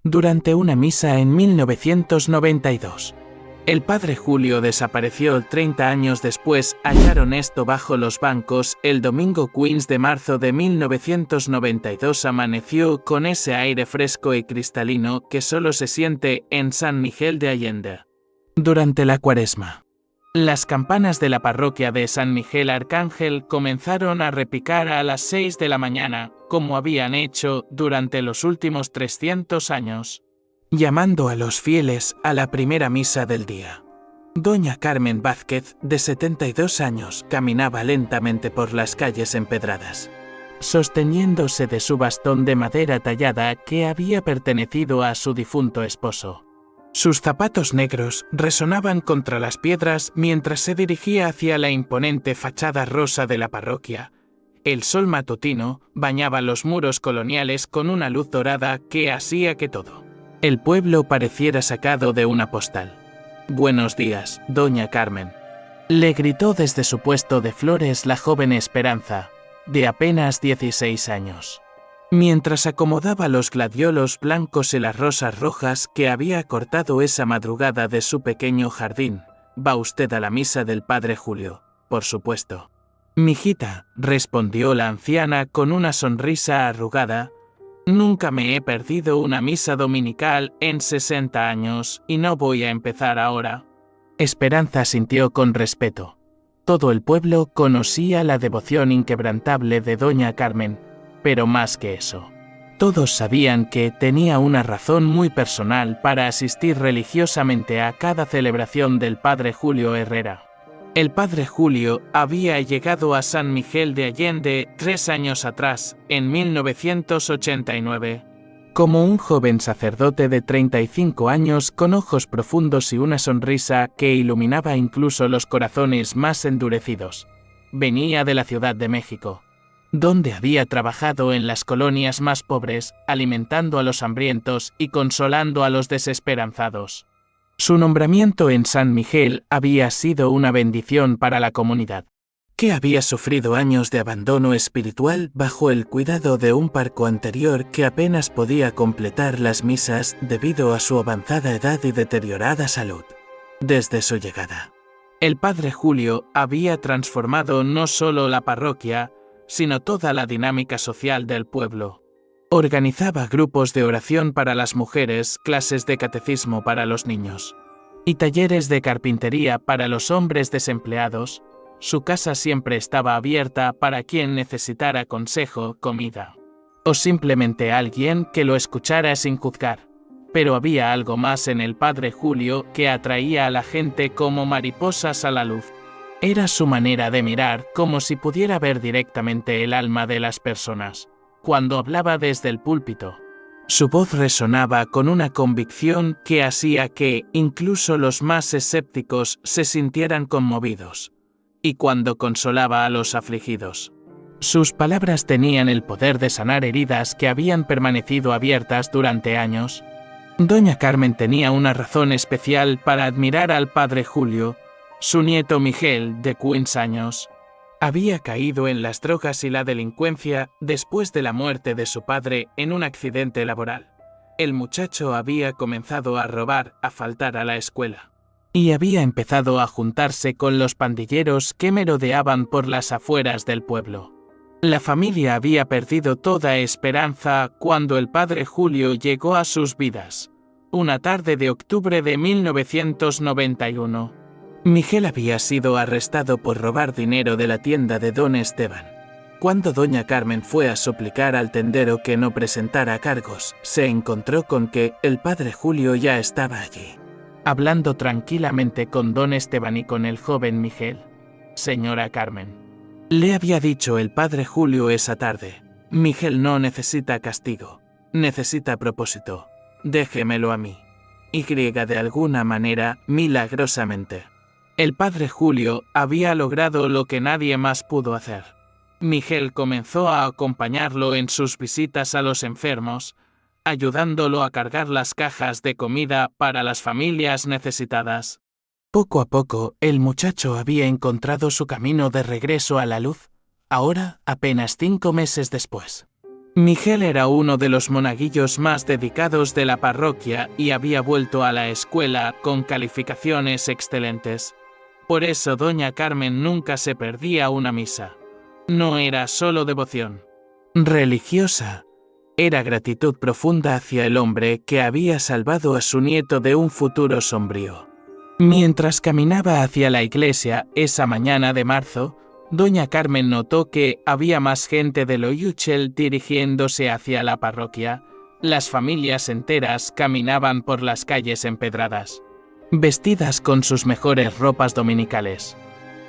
durante una misa en 1992. El padre Julio desapareció 30 años después. Hallaron esto bajo los bancos. El domingo 15 de marzo de 1992 amaneció con ese aire fresco y cristalino que solo se siente en San Miguel de Allende. Durante la Cuaresma, las campanas de la parroquia de San Miguel Arcángel comenzaron a repicar a las 6 de la mañana, como habían hecho durante los últimos 300 años, llamando a los fieles a la primera misa del día. Doña Carmen Vázquez, de 72 años, caminaba lentamente por las calles empedradas, sosteniéndose de su bastón de madera tallada que había pertenecido a su difunto esposo. Sus zapatos negros resonaban contra las piedras mientras se dirigía hacia la imponente fachada rosa de la parroquia. El sol matutino bañaba los muros coloniales con una luz dorada que hacía que todo el pueblo pareciera sacado de una postal. «Buenos días, doña Carmen», le gritó desde su puesto de flores la joven Esperanza, de apenas 16 años. Mientras acomodaba los gladiolos blancos y las rosas rojas que había cortado esa madrugada de su pequeño jardín. «¿Va usted a la misa del padre Julio?» «Por supuesto». «Mijita», respondió la anciana con una sonrisa arrugada, «nunca me he perdido una misa dominical en 60 años y no voy a empezar ahora». Esperanza sintió con respeto. Todo el pueblo conocía la devoción inquebrantable de doña Carmen, pero más que eso, todos sabían que tenía una razón muy personal para asistir religiosamente a cada celebración del padre Julio Herrera. El padre Julio había llegado a San Miguel de Allende 3 años atrás, en 1989, como un joven sacerdote de 35 años con ojos profundos y una sonrisa que iluminaba incluso los corazones más endurecidos. Venía de la Ciudad de México, donde había trabajado en las colonias más pobres, alimentando a los hambrientos y consolando a los desesperanzados. Su nombramiento en San Miguel había sido una bendición para la comunidad, que había sufrido años de abandono espiritual bajo el cuidado de un párroco anterior que apenas podía completar las misas debido a su avanzada edad y deteriorada salud. Desde su llegada, el padre Julio había transformado no solo la parroquia, sino toda la dinámica social del pueblo. Organizaba grupos de oración para las mujeres, clases de catecismo para los niños y talleres de carpintería para los hombres desempleados. Su casa siempre estaba abierta para quien necesitara consejo, comida o simplemente alguien que lo escuchara sin juzgar. Pero había algo más en el padre Julio que atraía a la gente como mariposas a la luz. Era su manera de mirar, como si pudiera ver directamente el alma de las personas. Cuando hablaba desde el púlpito, su voz resonaba con una convicción que hacía que incluso los más escépticos se sintieran conmovidos. Y cuando consolaba a los afligidos, sus palabras tenían el poder de sanar heridas que habían permanecido abiertas durante años. Doña Carmen tenía una razón especial para admirar al padre Julio. Su nieto Miguel, de 15 años, había caído en las drogas y la delincuencia después de la muerte de su padre en un accidente laboral. El muchacho había comenzado a robar, a faltar a la escuela, y había empezado a juntarse con los pandilleros que merodeaban por las afueras del pueblo. La familia había perdido toda esperanza cuando el padre Julio llegó a sus vidas. Una tarde de octubre de 1991. Miguel había sido arrestado por robar dinero de la tienda de don Esteban. Cuando doña Carmen fue a suplicar al tendero que no presentara cargos, se encontró con que el padre Julio ya estaba allí, hablando tranquilamente con don Esteban y con el joven Miguel. «Señora Carmen», le había dicho el padre Julio esa tarde, «Miguel no necesita castigo, necesita propósito. Déjemelo a mí». Y de alguna manera, milagrosamente, el padre Julio había logrado lo que nadie más pudo hacer. Miguel comenzó a acompañarlo en sus visitas a los enfermos, ayudándolo a cargar las cajas de comida para las familias necesitadas. Poco a poco, el muchacho había encontrado su camino de regreso a la luz, ahora apenas 5 meses después. Miguel era uno de los monaguillos más dedicados de la parroquia y había vuelto a la escuela con calificaciones excelentes. Por eso doña Carmen nunca se perdía una misa. No era solo devoción religiosa, era gratitud profunda hacia el hombre que había salvado a su nieto de un futuro sombrío. Mientras caminaba hacia la iglesia esa mañana de marzo, doña Carmen notó que había más gente de lo usual dirigiéndose hacia la parroquia. Las familias enteras caminaban por las calles empedradas, vestidas con sus mejores ropas dominicales.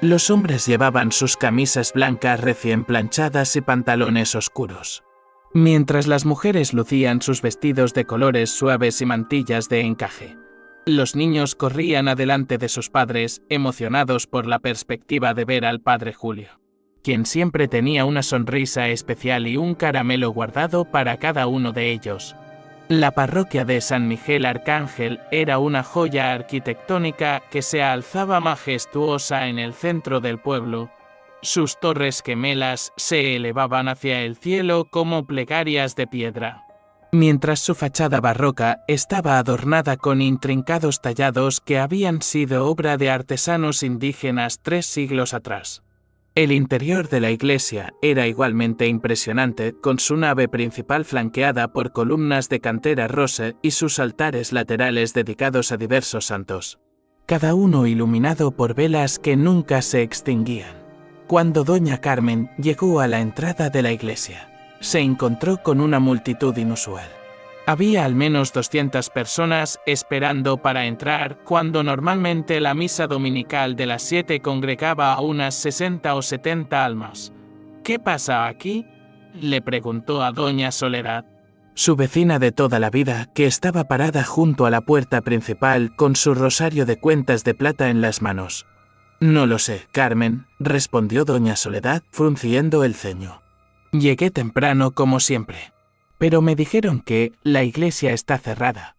Los hombres llevaban sus camisas blancas recién planchadas y pantalones oscuros, mientras las mujeres lucían sus vestidos de colores suaves y mantillas de encaje. Los niños corrían adelante de sus padres, emocionados por la perspectiva de ver al padre Julio, quien siempre tenía una sonrisa especial y un caramelo guardado para cada uno de ellos. La parroquia de San Miguel Arcángel era una joya arquitectónica que se alzaba majestuosa en el centro del pueblo. Sus torres gemelas se elevaban hacia el cielo como plegarias de piedra, mientras su fachada barroca estaba adornada con intrincados tallados que habían sido obra de artesanos indígenas 3 siglos atrás. El interior de la iglesia era igualmente impresionante, con su nave principal flanqueada por columnas de cantera rosa y sus altares laterales dedicados a diversos santos, cada uno iluminado por velas que nunca se extinguían. Cuando doña Carmen llegó a la entrada de la iglesia, se encontró con una multitud inusual. Había al menos 200 personas esperando para entrar, cuando normalmente la misa dominical de las 7 congregaba a unas 60 o 70 almas. ¿Qué pasa aquí?, le preguntó a doña Soledad, su vecina de toda la vida, que estaba parada junto a la puerta principal con su rosario de cuentas de plata en las manos. No lo sé, Carmen, respondió doña Soledad, frunciendo el ceño. Llegué temprano como siempre, pero me dijeron que la iglesia está cerrada.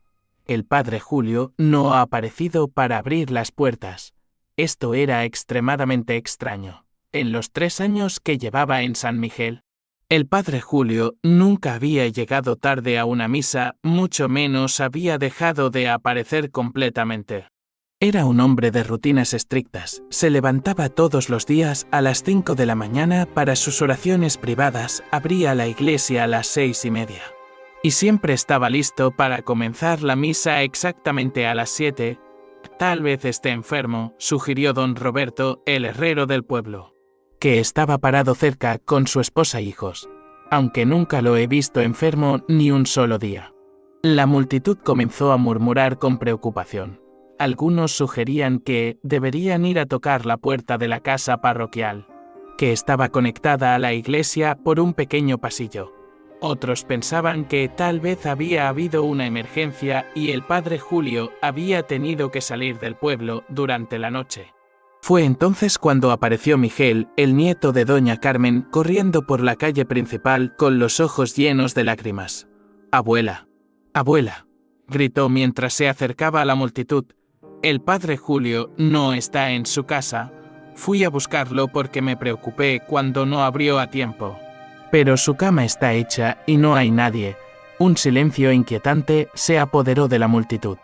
El padre Julio no ha aparecido para abrir las puertas. Esto era extremadamente extraño. En los 3 años que llevaba en San Miguel, el padre Julio nunca había llegado tarde a una misa, mucho menos había dejado de aparecer completamente. Era un hombre de rutinas estrictas, se levantaba todos los días a las 5 de la mañana para sus oraciones privadas, abría la iglesia a las 6:30. Y siempre estaba listo para comenzar la misa exactamente a las 7. Tal vez esté enfermo, sugirió don Roberto, el herrero del pueblo, que estaba parado cerca con su esposa e hijos, aunque nunca lo he visto enfermo ni un solo día. La multitud comenzó a murmurar con preocupación. Algunos sugerían que deberían ir a tocar la puerta de la casa parroquial, que estaba conectada a la iglesia por un pequeño pasillo. Otros pensaban que tal vez había habido una emergencia y el padre Julio había tenido que salir del pueblo durante la noche. Fue entonces cuando apareció Miguel, el nieto de doña Carmen, corriendo por la calle principal con los ojos llenos de lágrimas. «Abuela, abuela», gritó mientras se acercaba a la multitud. «El padre Julio no está en su casa. Fui a buscarlo porque me preocupé cuando no abrió a tiempo. Pero su cama está hecha y no hay nadie». Un silencio inquietante se apoderó de la multitud.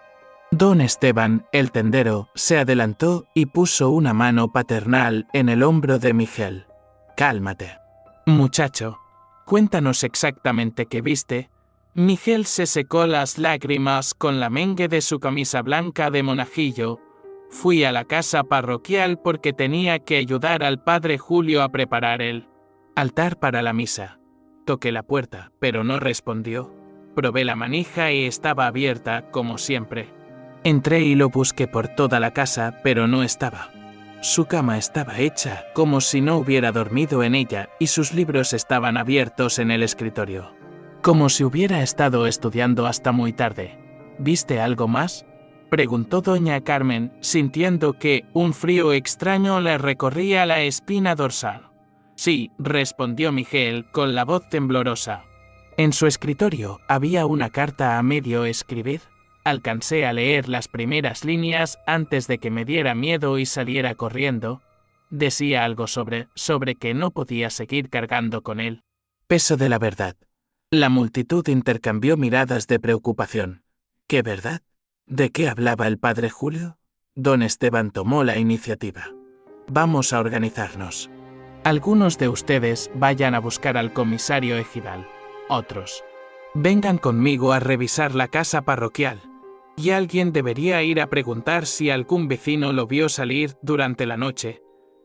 Don Esteban, el tendero, se adelantó y puso una mano paternal en el hombro de Miguel. «Cálmate, muchacho. Cuéntanos exactamente qué viste». Miguel se secó las lágrimas con la mengue de su camisa blanca de monajillo. «Fui a la casa parroquial porque tenía que ayudar al padre Julio a preparar el altar para la misa. Toqué la puerta, pero no respondió. Probé la manija y estaba abierta, como siempre. Entré y lo busqué por toda la casa, pero no estaba. Su cama estaba hecha como si no hubiera dormido en ella y sus libros estaban abiertos en el escritorio, como si hubiera estado estudiando hasta muy tarde». «¿Viste algo más?», preguntó doña Carmen, sintiendo que un frío extraño le recorría la espina dorsal. «Sí», respondió Miguel con la voz temblorosa. «En su escritorio había una carta a medio escribir. Alcancé a leer las primeras líneas antes de que me diera miedo y saliera corriendo. Decía algo sobre que no podía seguir cargando con él peso de la verdad. La multitud intercambió miradas de preocupación. ¿Qué verdad? ¿De qué hablaba el padre Julio? Don Esteban tomó la iniciativa. Vamos a organizarnos. Algunos de ustedes vayan a buscar al comisario ejidal. Otros, vengan conmigo a revisar la casa parroquial. Y alguien debería ir a preguntar si algún vecino lo vio salir durante la noche,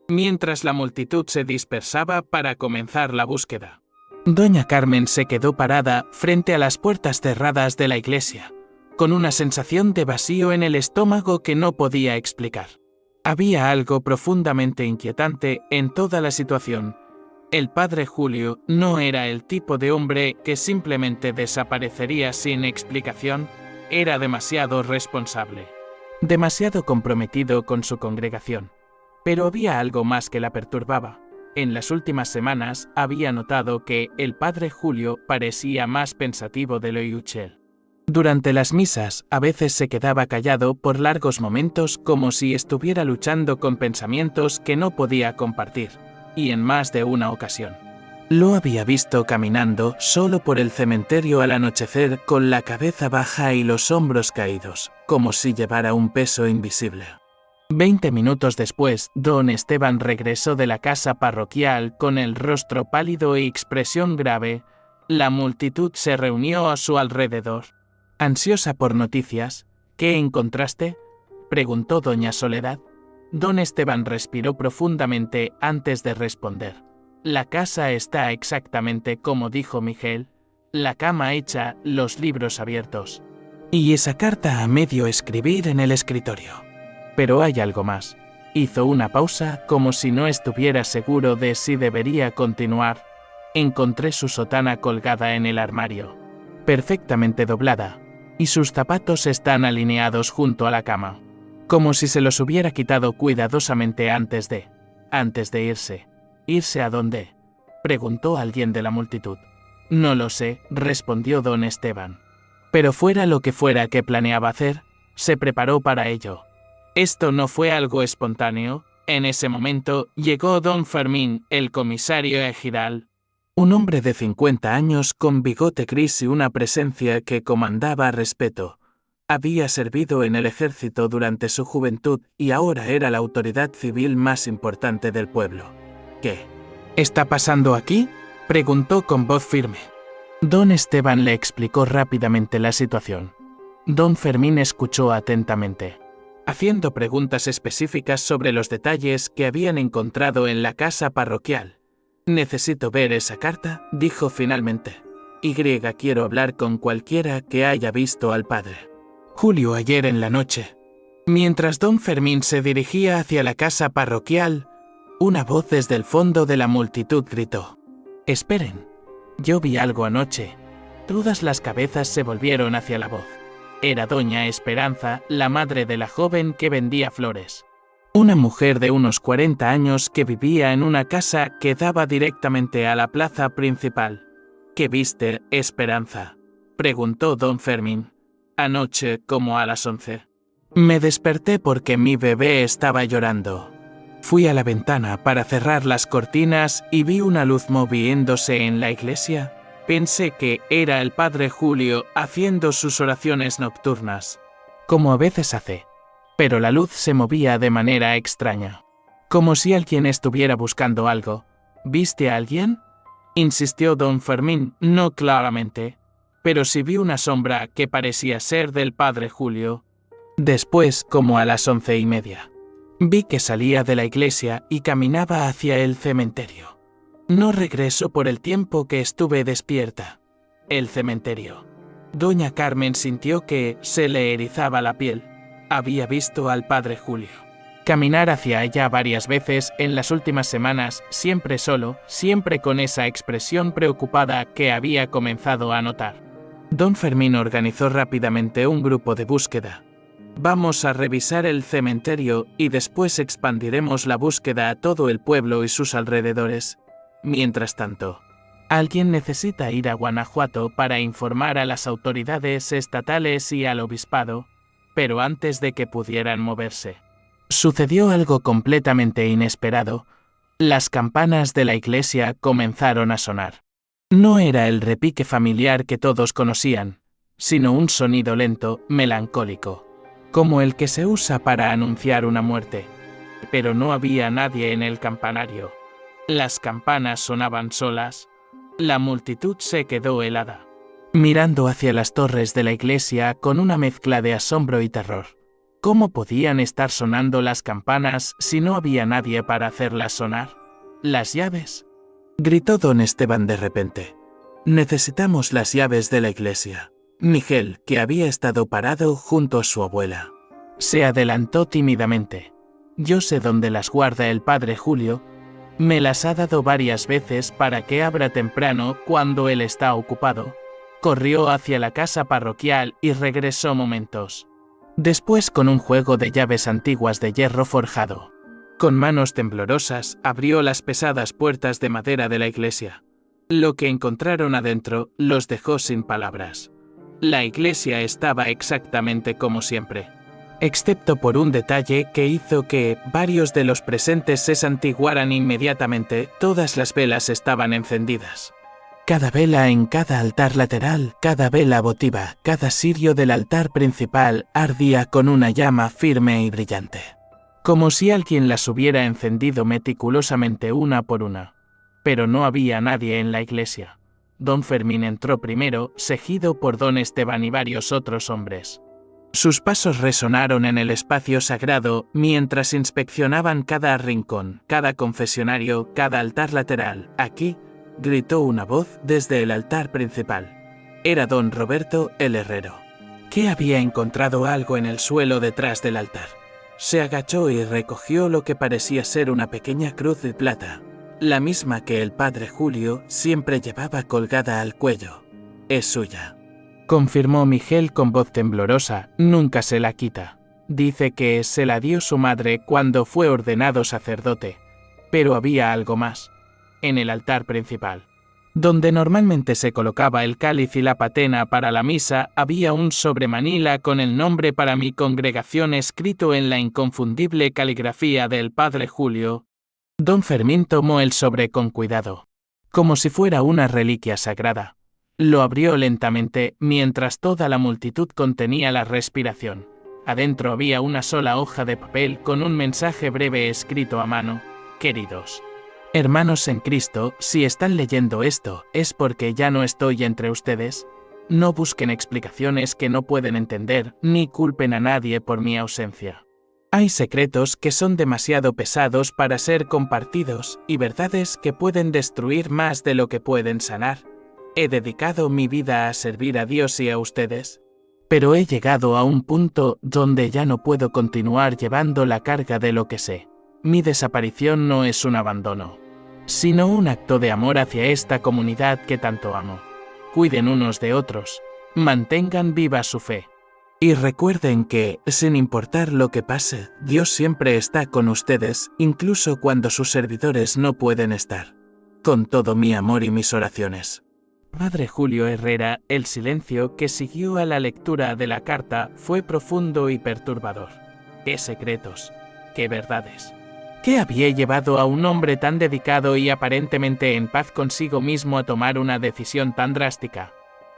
mientras la multitud se dispersaba para comenzar la búsqueda. Doña Carmen se quedó parada frente a las puertas cerradas de la iglesia, con una sensación de vacío en el estómago que no podía explicar. Había algo profundamente inquietante en toda la situación. El padre Julio no era el tipo de hombre que simplemente desaparecería sin explicación, era demasiado responsable, demasiado comprometido con su congregación. Pero había algo más que la perturbaba. En las últimas semanas había notado que el padre Julio parecía más pensativo de lo usual. Durante las misas, a veces se quedaba callado por largos momentos como si estuviera luchando con pensamientos que no podía compartir, y en más de una ocasión. Lo había visto caminando solo por el cementerio al anochecer con la cabeza baja y los hombros caídos, como si llevara un peso invisible. 20 minutos después, don Esteban regresó de la casa parroquial con el rostro pálido y expresión grave. La multitud se reunió a su alrededor. Ansiosa por noticias, ¿qué encontraste?, preguntó doña Soledad. Don Esteban respiró profundamente antes de responder. La casa está exactamente como dijo Miguel, la cama hecha, los libros abiertos. Y esa carta a medio escribir en el escritorio. Pero hay algo más. Hizo una pausa como si no estuviera seguro de si debería continuar. Encontré su sotana colgada en el armario, perfectamente doblada, y sus zapatos están alineados junto a la cama, como si se los hubiera quitado cuidadosamente antes de irse. ¿Irse a dónde?, preguntó alguien de la multitud. No lo sé, respondió don Esteban. Pero fuera lo que fuera que planeaba hacer, se preparó para ello. Esto no fue algo espontáneo. En ese momento llegó don Fermín, el comisario ejidal. Un hombre de 50 años con bigote gris y una presencia que comandaba respeto. Había servido en el ejército durante su juventud y ahora era la autoridad civil más importante del pueblo. ¿Qué está pasando aquí?, preguntó con voz firme. Don Esteban le explicó rápidamente la situación. Don Fermín escuchó atentamente, haciendo preguntas específicas sobre los detalles que habían encontrado en la casa parroquial. Necesito ver esa carta, dijo finalmente. Quiero hablar con cualquiera que haya visto al padre Julio ayer en la noche. Mientras don Fermín se dirigía hacia la casa parroquial, una voz desde el fondo de la multitud gritó: «Esperen, yo vi algo anoche». Todas las cabezas se volvieron hacia la voz. Era doña Esperanza, la madre de la joven que vendía flores. Una mujer de unos 40 años que vivía en una casa que daba directamente a la plaza principal. ¿Qué viste, Esperanza?, preguntó don Fermín. Anoche, como a las 11. Me desperté porque mi bebé estaba llorando. Fui a la ventana para cerrar las cortinas y vi una luz moviéndose en la iglesia. Pensé que era el padre Julio haciendo sus oraciones nocturnas, como a veces hace. Pero la luz se movía de manera extraña, como si alguien estuviera buscando algo. ¿Viste a alguien?, insistió don Fermín, no claramente, pero sí vi una sombra que parecía ser del padre Julio. Después, como a las 11:30, vi que salía de la iglesia y caminaba hacia el cementerio. No regresó por el tiempo que estuve despierta. El cementerio. Doña Carmen sintió que se le erizaba la piel. Había visto al padre Julio caminar hacia ella varias veces en las últimas semanas, siempre solo, siempre con esa expresión preocupada que había comenzado a notar. Don Fermín organizó rápidamente un grupo de búsqueda. Vamos a revisar el cementerio y después expandiremos la búsqueda a todo el pueblo y sus alrededores. Mientras tanto, alguien necesita ir a Guanajuato para informar a las autoridades estatales y al obispado, pero antes de que pudieran moverse, sucedió algo completamente inesperado. Las campanas de la iglesia comenzaron a sonar. No era el repique familiar que todos conocían, sino un sonido lento, melancólico, como el que se usa para anunciar una muerte. Pero no había nadie en el campanario. Las campanas sonaban solas. La multitud se quedó helada, mirando hacia las torres de la iglesia con una mezcla de asombro y terror. ¿Cómo podían estar sonando las campanas si no había nadie para hacerlas sonar? ¿Las llaves?, gritó don Esteban de repente. Necesitamos las llaves de la iglesia. Miguel, que había estado parado junto a su abuela, se adelantó tímidamente. Yo sé dónde las guarda el padre Julio. Me las ha dado varias veces para que abra temprano cuando él está ocupado. Corrió hacia la casa parroquial y regresó momentos después con un juego de llaves antiguas de hierro forjado. Con manos temblorosas, abrió las pesadas puertas de madera de la iglesia. Lo que encontraron adentro los dejó sin palabras. La iglesia estaba exactamente como siempre, excepto por un detalle que hizo que varios de los presentes se santiguaran inmediatamente. Todas las velas estaban encendidas. Cada vela en cada altar lateral, cada vela votiva, cada cirio del altar principal ardía con una llama firme y brillante, como si alguien las hubiera encendido meticulosamente una por una. Pero no había nadie en la iglesia. Don Fermín entró primero, seguido por don Esteban y varios otros hombres. Sus pasos resonaron en el espacio sagrado mientras inspeccionaban cada rincón, cada confesionario, cada altar lateral. Aquí, gritó una voz desde el altar principal. Era don Roberto, el herrero, que había encontrado algo en el suelo detrás del altar. Se agachó y recogió lo que parecía ser una pequeña cruz de plata, la misma que el padre Julio siempre llevaba colgada al cuello. Es suya, confirmó Miguel con voz temblorosa. Nunca se la quita. Dice que se la dio su madre cuando fue ordenado sacerdote. Pero había algo más. En el altar principal, donde normalmente se colocaba el cáliz y la patena para la misa, había un sobremanila con el nombre para mi congregación escrito en la inconfundible caligrafía del padre Julio. Don Fermín tomó el sobre con cuidado, como si fuera una reliquia sagrada. Lo abrió lentamente mientras toda la multitud contenía la respiración. Adentro había una sola hoja de papel con un mensaje breve escrito a mano. Queridos hermanos en Cristo, si están leyendo esto, es porque ya no estoy entre ustedes. No busquen explicaciones que no pueden entender, ni culpen a nadie por mi ausencia. Hay secretos que son demasiado pesados para ser compartidos, y verdades que pueden destruir más de lo que pueden sanar. He dedicado mi vida a servir a Dios y a ustedes, pero he llegado a un punto donde ya no puedo continuar llevando la carga de lo que sé. Mi desaparición no es un abandono, sino un acto de amor hacia esta comunidad que tanto amo. Cuiden unos de otros, mantengan viva su fe. Y recuerden que, sin importar lo que pase, Dios siempre está con ustedes, incluso cuando sus servidores no pueden estar. Con todo mi amor y mis oraciones. Padre Julio Herrera. El silencio que siguió a la lectura de la carta fue profundo y perturbador. ¿Qué secretos? ¿Qué verdades? ¿Qué había llevado a un hombre tan dedicado y aparentemente en paz consigo mismo a tomar una decisión tan drástica?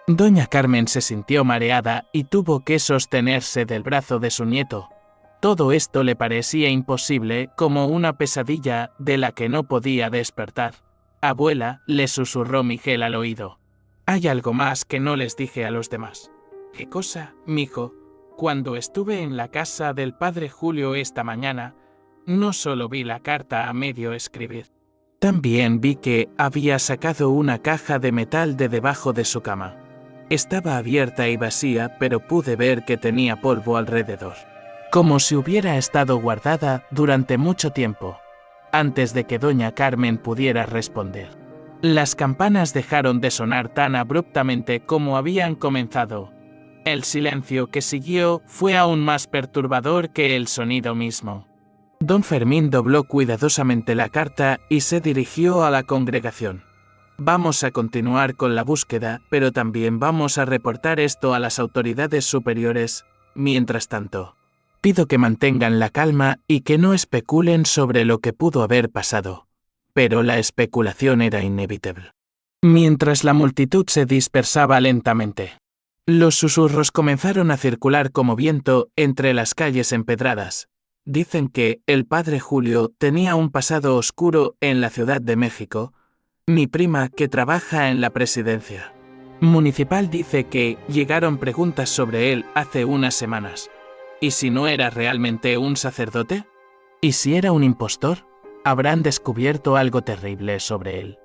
Doña Carmen se sintió mareada y tuvo que sostenerse del brazo de su nieto. Todo esto le parecía imposible, como una pesadilla de la que no podía despertar. Abuela, le susurró Miguel al oído. Hay algo más que no les dije a los demás. ¿Qué cosa, mijo? Cuando estuve en la casa del padre Julio esta mañana, no solo vi la carta a medio escribir. También vi que había sacado una caja de metal de debajo de su cama. Estaba abierta y vacía, pero pude ver que tenía polvo alrededor, como si hubiera estado guardada durante mucho tiempo. Antes de que doña Carmen pudiera responder, las campanas dejaron de sonar tan abruptamente como habían comenzado. El silencio que siguió fue aún más perturbador que el sonido mismo. Don Fermín dobló cuidadosamente la carta y se dirigió a la congregación. Vamos a continuar con la búsqueda, pero también vamos a reportar esto a las autoridades superiores. Mientras tanto, pido que mantengan la calma y que no especulen sobre lo que pudo haber pasado. Pero la especulación era inevitable. mientras la multitud se dispersaba lentamente. Los susurros comenzaron a circular como viento entre las calles empedradas. Dicen que el padre Julio tenía un pasado oscuro en la Ciudad de México. Mi prima, que trabaja en la presidencia municipal, dice que llegaron preguntas sobre él hace unas semanas. ¿Y si no era realmente un sacerdote? ¿Y si era un impostor? ¿Habrán descubierto algo terrible sobre él?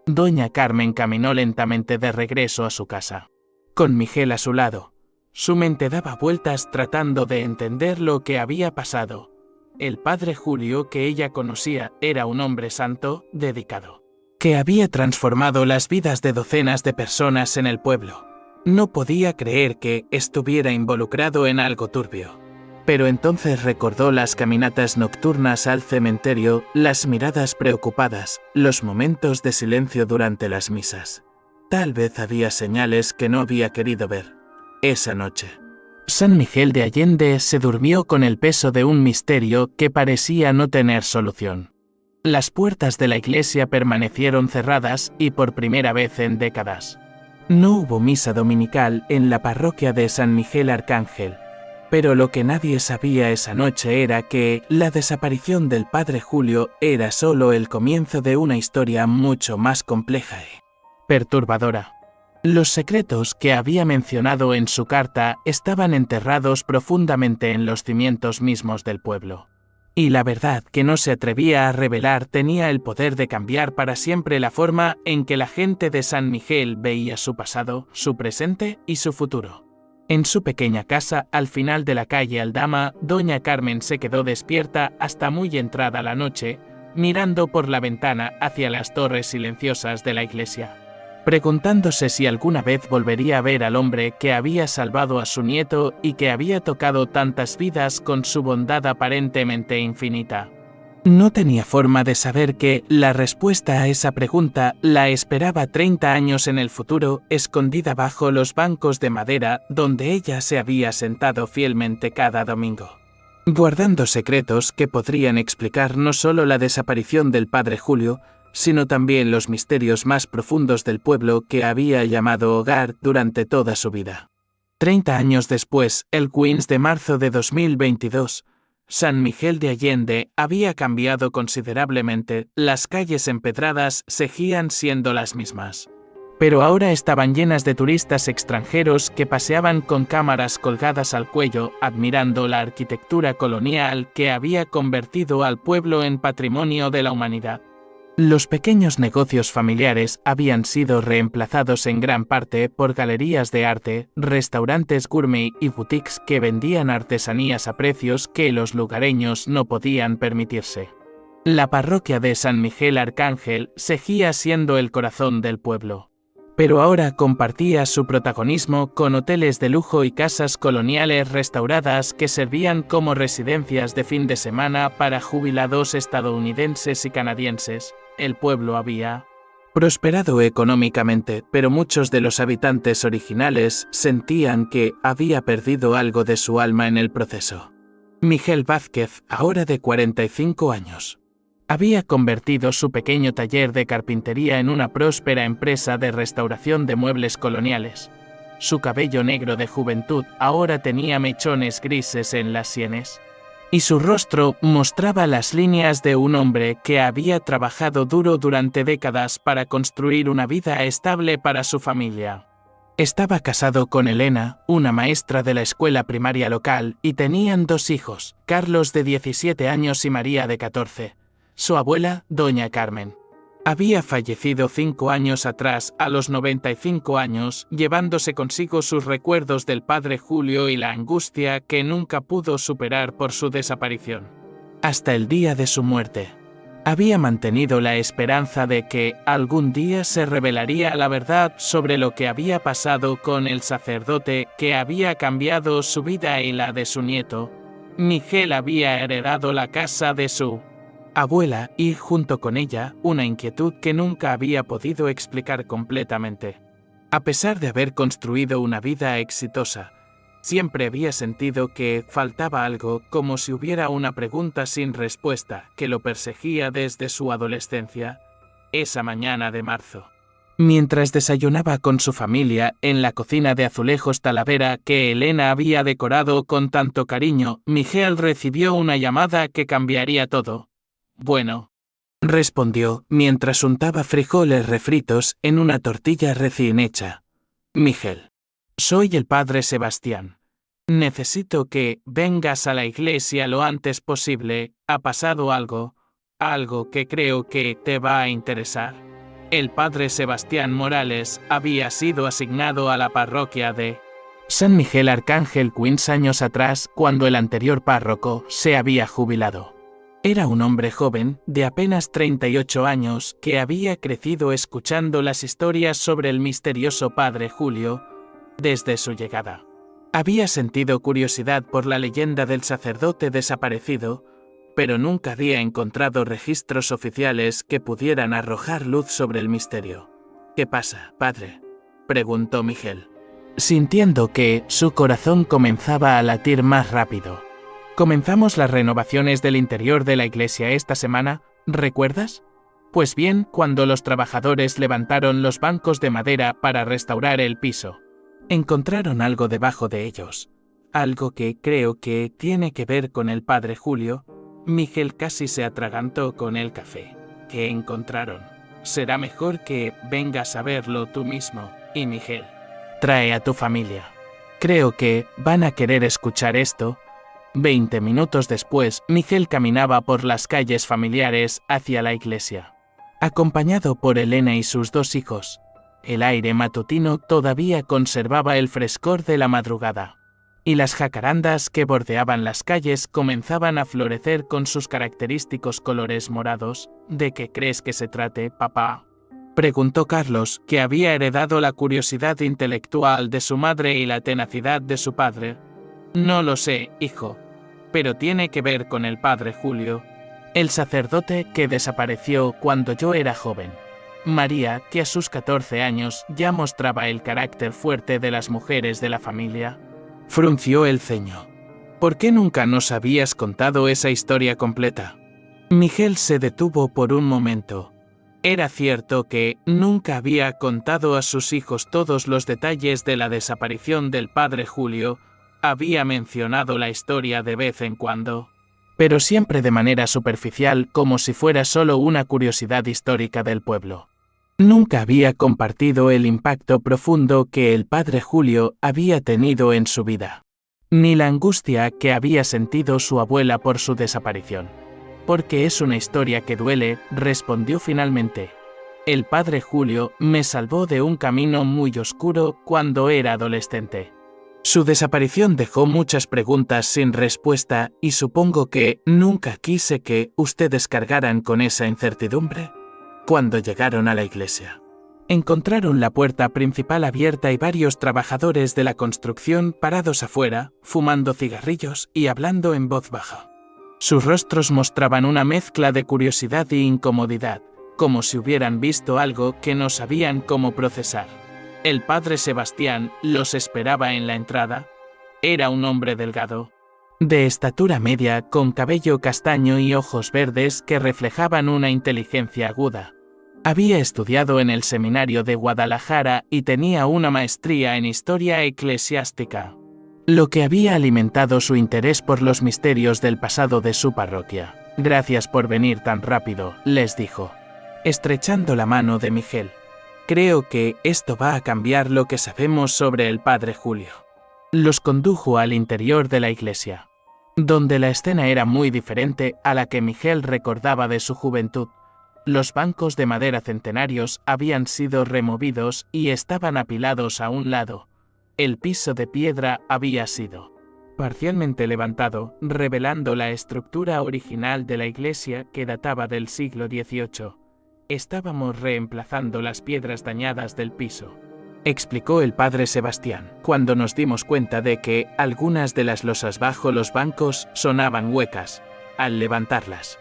Doña Carmen caminó lentamente de regreso a su casa, con Miguel a su lado. Su mente daba vueltas tratando de entender lo que había pasado. El padre Julio que ella conocía era un hombre santo, dedicado, que había transformado las vidas de docenas de personas en el pueblo. No podía creer que estuviera involucrado en algo turbio. Pero entonces recordó las caminatas nocturnas al cementerio, las miradas preocupadas, los momentos de silencio durante las misas. Tal vez había señales que no había querido ver. Esa noche, San Miguel de Allende se durmió con el peso de un misterio que parecía no tener solución. Las puertas de la iglesia permanecieron cerradas y por primera vez en décadas. No hubo misa dominical en la parroquia de San Miguel Arcángel. Pero lo que nadie sabía esa noche era que la desaparición del padre Julio era solo el comienzo de una historia mucho más compleja y perturbadora. Los secretos que había mencionado en su carta estaban enterrados profundamente en los cimientos mismos del pueblo. Y la verdad que no se atrevía a revelar tenía el poder de cambiar para siempre la forma en que la gente de San Miguel veía su pasado, su presente y su futuro. En su pequeña casa, al final de la calle Aldama, doña Carmen se quedó despierta hasta muy entrada la noche, mirando por la ventana hacia las torres silenciosas de la iglesia, preguntándose si alguna vez volvería a ver al hombre que había salvado a su nieto y que había tocado tantas vidas con su bondad aparentemente infinita. No tenía forma de saber que la respuesta a esa pregunta la esperaba 30 años en el futuro, escondida bajo los bancos de madera donde ella se había sentado fielmente cada domingo, guardando secretos que podrían explicar no solo la desaparición del padre Julio, sino también los misterios más profundos del pueblo que había llamado hogar durante toda su vida. 30 años después, el 15 de marzo de 2022, San Miguel de Allende había cambiado considerablemente, las calles empedradas seguían siendo las mismas. Pero ahora estaban llenas de turistas extranjeros que paseaban con cámaras colgadas al cuello, admirando la arquitectura colonial que había convertido al pueblo en patrimonio de la humanidad. Los pequeños negocios familiares habían sido reemplazados en gran parte por galerías de arte, restaurantes gourmet y boutiques que vendían artesanías a precios que los lugareños no podían permitirse. La parroquia de San Miguel Arcángel seguía siendo el corazón del pueblo, pero ahora compartía su protagonismo con hoteles de lujo y casas coloniales restauradas que servían como residencias de fin de semana para jubilados estadounidenses y canadienses. El pueblo había prosperado económicamente, pero muchos de los habitantes originales sentían que había perdido algo de su alma en el proceso. Miguel Vázquez, ahora de 45 años, había convertido su pequeño taller de carpintería en una próspera empresa de restauración de muebles coloniales. Su cabello negro de juventud ahora tenía mechones grises en las sienes, y su rostro mostraba las líneas de un hombre que había trabajado duro durante décadas para construir una vida estable para su familia. Estaba casado con Elena, una maestra de la escuela primaria local, y tenían 2 hijos, Carlos de 17 años y María de 14. Su abuela, doña Carmen, había fallecido 5 años atrás, a los 95 años, llevándose consigo sus recuerdos del padre Julio y la angustia que nunca pudo superar por su desaparición. Hasta el día de su muerte, había mantenido la esperanza de que algún día se revelaría la verdad sobre lo que había pasado con el sacerdote que había cambiado su vida y la de su nieto. Miguel había heredado la casa de su abuela y, junto con ella, una inquietud que nunca había podido explicar completamente. A pesar de haber construido una vida exitosa, siempre había sentido que faltaba algo, como si hubiera una pregunta sin respuesta que lo perseguía desde su adolescencia. Esa mañana de marzo, Mientras desayunaba con su familia en la cocina de azulejos Talavera que Elena había decorado con tanto cariño, Miguel recibió una llamada que cambiaría todo. Bueno, respondió mientras untaba frijoles refritos en una tortilla recién hecha. Miguel, soy el padre Sebastián. Necesito que vengas a la iglesia lo antes posible. Ha pasado algo que creo que te va a interesar. El padre Sebastián Morales había sido asignado a la parroquia de San Miguel Arcángel 15 años atrás, cuando el anterior párroco se había jubilado. Era un hombre joven, de apenas 38 años, que había crecido escuchando las historias sobre el misterioso padre Julio desde su llegada. Había sentido curiosidad por la leyenda del sacerdote desaparecido, pero nunca había encontrado registros oficiales que pudieran arrojar luz sobre el misterio. ¿Qué pasa, padre?, preguntó Miguel, sintiendo que su corazón comenzaba a latir más rápido. Comenzamos las renovaciones del interior de la iglesia esta semana, ¿recuerdas? Pues bien, cuando los trabajadores levantaron los bancos de madera para restaurar el piso, encontraron algo debajo de ellos, algo que creo que tiene que ver con el padre Julio. Miguel casi se atragantó con el café. ¿Qué encontraron? Será mejor que vengas a verlo tú mismo. Y Miguel, trae a tu familia. Creo que van a querer escuchar esto. 20 minutos después, Miguel caminaba por las calles familiares hacia la iglesia, acompañado por Elena y sus 2 hijos. El aire matutino todavía conservaba el frescor de la madrugada, y las jacarandas que bordeaban las calles comenzaban a florecer con sus característicos colores morados. ¿De qué crees que se trate, papá?, preguntó Carlos, que había heredado la curiosidad intelectual de su madre y la tenacidad de su padre. No lo sé, hijo, pero tiene que ver con el padre Julio, el sacerdote que desapareció cuando yo era joven. María, que a sus 14 años ya mostraba el carácter fuerte de las mujeres de la familia, frunció el ceño. ¿Por qué nunca nos habías contado esa historia completa? Miguel se detuvo por un momento. Era cierto que nunca había contado a sus hijos todos los detalles de la desaparición del padre Julio. Había mencionado la historia de vez en cuando, pero siempre de manera superficial, como si fuera solo una curiosidad histórica del pueblo. Nunca había compartido el impacto profundo que el padre Julio había tenido en su vida, ni la angustia que había sentido su abuela por su desaparición. Porque es una historia que duele, respondió finalmente. El padre Julio me salvó de un camino muy oscuro cuando era adolescente. Su desaparición dejó muchas preguntas sin respuesta y supongo que nunca quise que ustedes cargaran con esa incertidumbre. Cuando llegaron a la iglesia, encontraron la puerta principal abierta y varios trabajadores de la construcción parados afuera, fumando cigarrillos y hablando en voz baja. Sus rostros mostraban una mezcla de curiosidad y incomodidad, como si hubieran visto algo que no sabían cómo procesar. El padre Sebastián los esperaba en la entrada. Era un hombre delgado, de estatura media, con cabello castaño y ojos verdes que reflejaban una inteligencia aguda. Había estudiado en el seminario de Guadalajara y tenía una maestría en historia eclesiástica, lo que había alimentado su interés por los misterios del pasado de su parroquia. Gracias por venir tan rápido, les dijo, estrechando la mano de Miguel. Creo que esto va a cambiar lo que sabemos sobre el padre Julio. Los condujo al interior de la iglesia, donde la escena era muy diferente a la que Miguel recordaba de su juventud. Los bancos de madera centenarios habían sido removidos y estaban apilados a un lado. El piso de piedra había sido parcialmente levantado, revelando la estructura original de la iglesia que databa del siglo XVIII. Estábamos reemplazando las piedras dañadas del piso, explicó el padre Sebastián, cuando nos dimos cuenta de que algunas de las losas bajo los bancos sonaban huecas. Al levantarlas,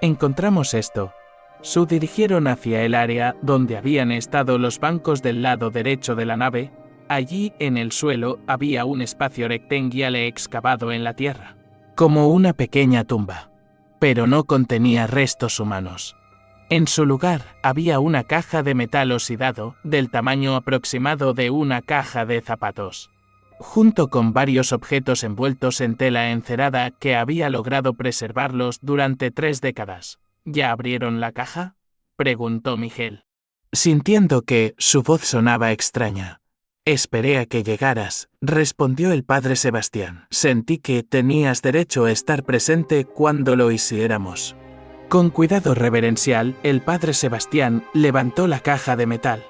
encontramos esto. Se dirigieron hacia el área donde habían estado los bancos del lado derecho de la nave. Allí, en el suelo, había un espacio rectangular excavado en la tierra, como una pequeña tumba, pero no contenía restos humanos. En su lugar, había una caja de metal oxidado, del tamaño aproximado de una caja de zapatos, junto con varios objetos envueltos en tela encerada que había logrado preservarlos durante 3 décadas. ¿Ya abrieron la caja?, preguntó Miguel, sintiendo que su voz sonaba extraña. Esperé a que llegaras, respondió el padre Sebastián. Sentí que tenías derecho a estar presente cuando lo hiciéramos. Con cuidado reverencial, el padre Sebastián levantó la caja de metal.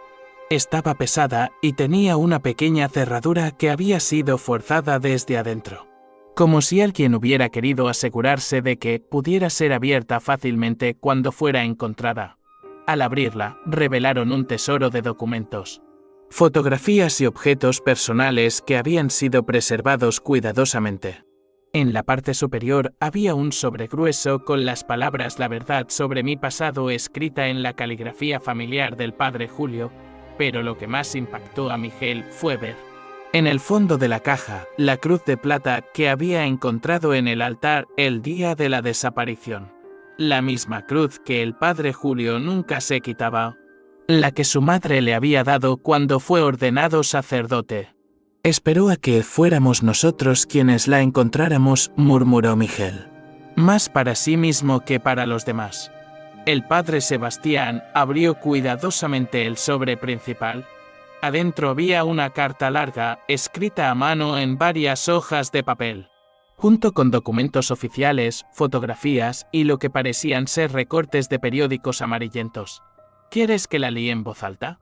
Estaba pesada y tenía una pequeña cerradura que había sido forzada desde adentro, como si alguien hubiera querido asegurarse de que pudiera ser abierta fácilmente cuando fuera encontrada. Al abrirla, revelaron un tesoro de documentos, fotografías y objetos personales que habían sido preservados cuidadosamente. En la parte superior había un sobre grueso con las palabras "La verdad sobre mi pasado" escrita en la caligrafía familiar del padre Julio, pero lo que más impactó a Miguel fue ver, en el fondo de la caja, la cruz de plata que había encontrado en el altar el día de la desaparición. La misma cruz que el padre Julio nunca se quitaba, la que su madre le había dado cuando fue ordenado sacerdote. Esperó a que fuéramos nosotros quienes la encontráramos, murmuró Miguel, más para sí mismo que para los demás. El padre Sebastián abrió cuidadosamente el sobre principal. Adentro había una carta larga, escrita a mano en varias hojas de papel, junto con documentos oficiales, fotografías y lo que parecían ser recortes de periódicos amarillentos. ¿Quieres que la líe en voz alta?,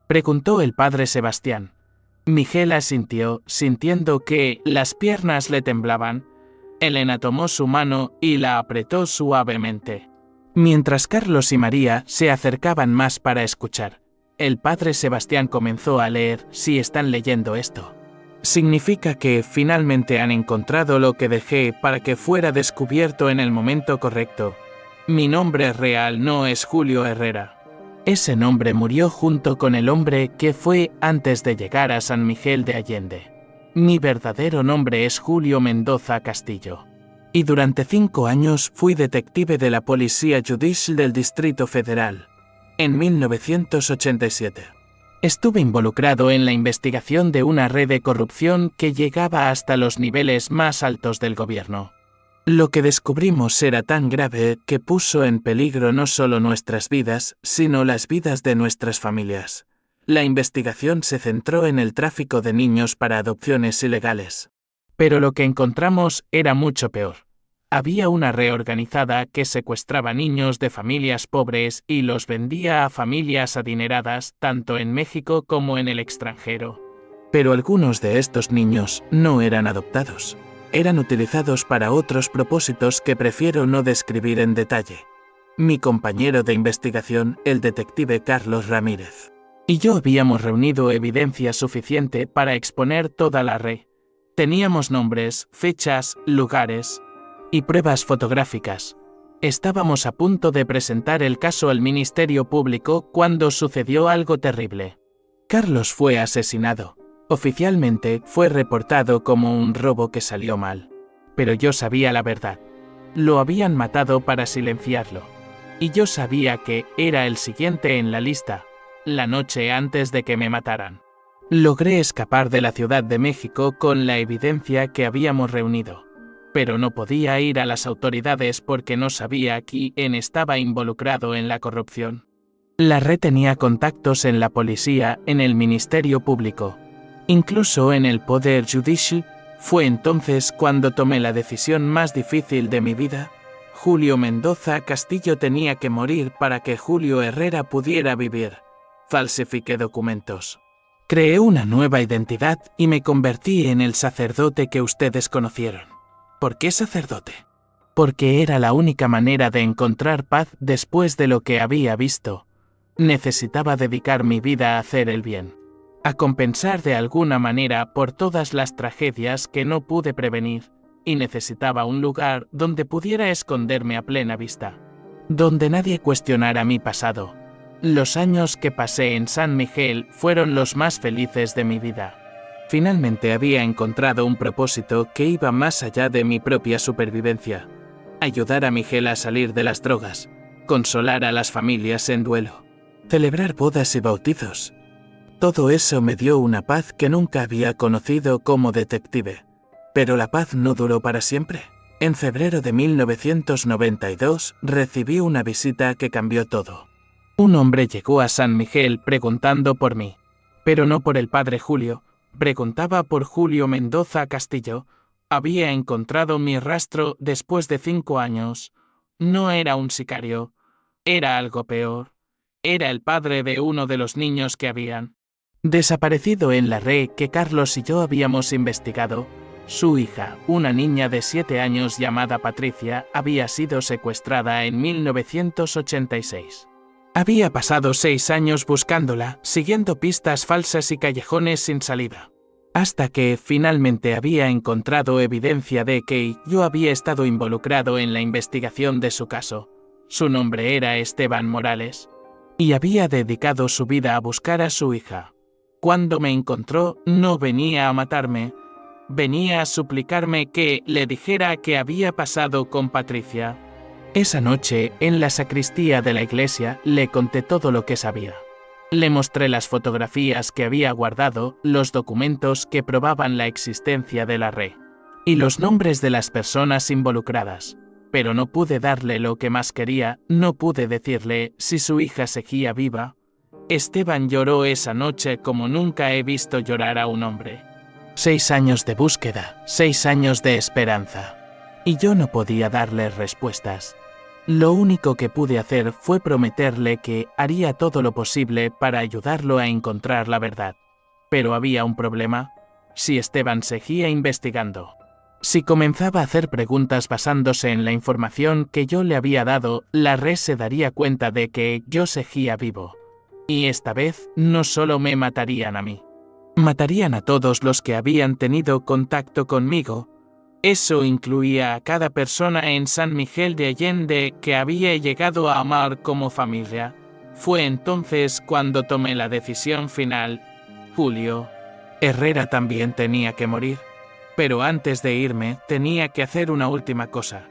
preguntó el padre Sebastián. Miguel asintió, sintiendo que las piernas le temblaban. Elena tomó su mano y la apretó suavemente, mientras Carlos y María se acercaban más para escuchar. El padre Sebastián comenzó a leer. Si están leyendo esto, significa que finalmente han encontrado lo que dejé para que fuera descubierto en el momento correcto. Mi nombre real no es Julio Herrera. Ese nombre murió junto con el hombre que fue antes de llegar a San Miguel de Allende. Mi verdadero nombre es Julio Mendoza Castillo. Y durante 5 años fui detective de la Policía Judicial del Distrito Federal. En 1987. Estuve involucrado en la investigación de una red de corrupción que llegaba hasta los niveles más altos del gobierno. Lo que descubrimos era tan grave que puso en peligro no solo nuestras vidas, sino las vidas de nuestras familias. La investigación se centró en el tráfico de niños para adopciones ilegales. Pero lo que encontramos era mucho peor. Había una red organizada que secuestraba niños de familias pobres y los vendía a familias adineradas, tanto en México como en el extranjero. Pero algunos de estos niños no eran adoptados. Eran utilizados para otros propósitos que prefiero no describir en detalle. Mi compañero de investigación, el detective Carlos Ramírez, y yo habíamos reunido evidencia suficiente para exponer toda la red. Teníamos nombres, fechas, lugares y pruebas fotográficas. Estábamos a punto de presentar el caso al Ministerio Público cuando sucedió algo terrible. Carlos fue asesinado. Oficialmente fue reportado como un robo que salió mal. Pero yo sabía la verdad. Lo habían matado para silenciarlo. Y yo sabía que era el siguiente en la lista, la noche antes de que me mataran. Logré escapar de la Ciudad de México con la evidencia que habíamos reunido. Pero no podía ir a las autoridades porque no sabía quién estaba involucrado en la corrupción. La red tenía contactos en la policía, en el Ministerio Público, incluso en el Poder Judicial. Fue entonces cuando tomé la decisión más difícil de mi vida. Julio Mendoza Castillo tenía que morir para que Julio Herrera pudiera vivir. Falsifiqué documentos. Creé una nueva identidad y me convertí en el sacerdote que ustedes conocieron. ¿Por qué sacerdote? Porque era la única manera de encontrar paz después de lo que había visto. Necesitaba dedicar mi vida a hacer el bien, a compensar de alguna manera por todas las tragedias que no pude prevenir, y necesitaba un lugar donde pudiera esconderme a plena vista, donde nadie cuestionara mi pasado. Los años que pasé en San Miguel fueron los más felices de mi vida. Finalmente había encontrado un propósito que iba más allá de mi propia supervivencia: ayudar a Miguel a salir de las drogas. consolar a las familias en duelo, celebrar bodas y bautizos. Todo eso me dio una paz que nunca había conocido como detective. Pero la paz no duró para siempre. En febrero de 1992 recibí una visita que cambió todo. Un hombre llegó a San Miguel preguntando por mí, pero no por el padre Julio, preguntaba por Julio Mendoza Castillo. Había encontrado mi rastro después de 5 años. No era un sicario, era algo peor. Era el padre de uno de los niños que habían desaparecido en la red que Carlos y yo habíamos investigado. Su hija, una niña de 7 años llamada Patricia, había sido secuestrada en 1986. Había pasado 6 años buscándola, siguiendo pistas falsas y callejones sin salida. Hasta que, finalmente, había encontrado evidencia de que yo había estado involucrado en la investigación de su caso. Su nombre era Esteban Morales, y había dedicado su vida a buscar a su hija. Cuando me encontró, no venía a matarme, venía a suplicarme que le dijera qué había pasado con Patricia. Esa noche, en la sacristía de la iglesia, le conté todo lo que sabía. Le mostré las fotografías que había guardado, los documentos que probaban la existencia de la red, y los nombres de las personas involucradas. Pero no pude darle lo que más quería, no pude decirle si su hija seguía viva. Esteban lloró esa noche como nunca he visto llorar a un hombre. 6 años de búsqueda, 6 años de esperanza. Y yo no podía darle respuestas. Lo único que pude hacer fue prometerle que haría todo lo posible para ayudarlo a encontrar la verdad. Pero había un problema. Si Esteban seguía investigando, si comenzaba a hacer preguntas basándose en la información que yo le había dado, la red se daría cuenta de que yo seguía vivo. Y esta vez no solo me matarían a mí. Matarían a todos los que habían tenido contacto conmigo. Eso incluía a cada persona en San Miguel de Allende que había llegado a amar como familia. Fue entonces cuando tomé la decisión final. Julio Herrera también tenía que morir. Pero antes de irme, tenía que hacer una última cosa.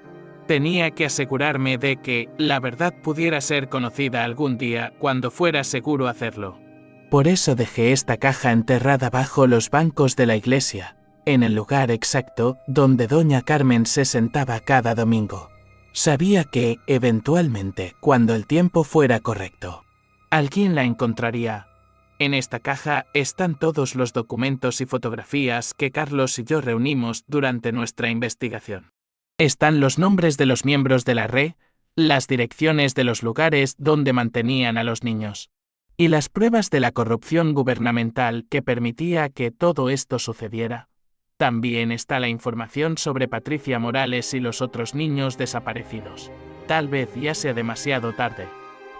Tenía que asegurarme de que la verdad pudiera ser conocida algún día cuando fuera seguro hacerlo. Por eso dejé esta caja enterrada bajo los bancos de la iglesia, en el lugar exacto donde doña Carmen se sentaba cada domingo. Sabía que, eventualmente, cuando el tiempo fuera correcto, alguien la encontraría. En esta caja están todos los documentos y fotografías que Carlos y yo reunimos durante nuestra investigación. Están los nombres de los miembros de la red, las direcciones de los lugares donde mantenían a los niños, y las pruebas de la corrupción gubernamental que permitía que todo esto sucediera. También está la información sobre Patricia Morales y los otros niños desaparecidos. Tal vez ya sea demasiado tarde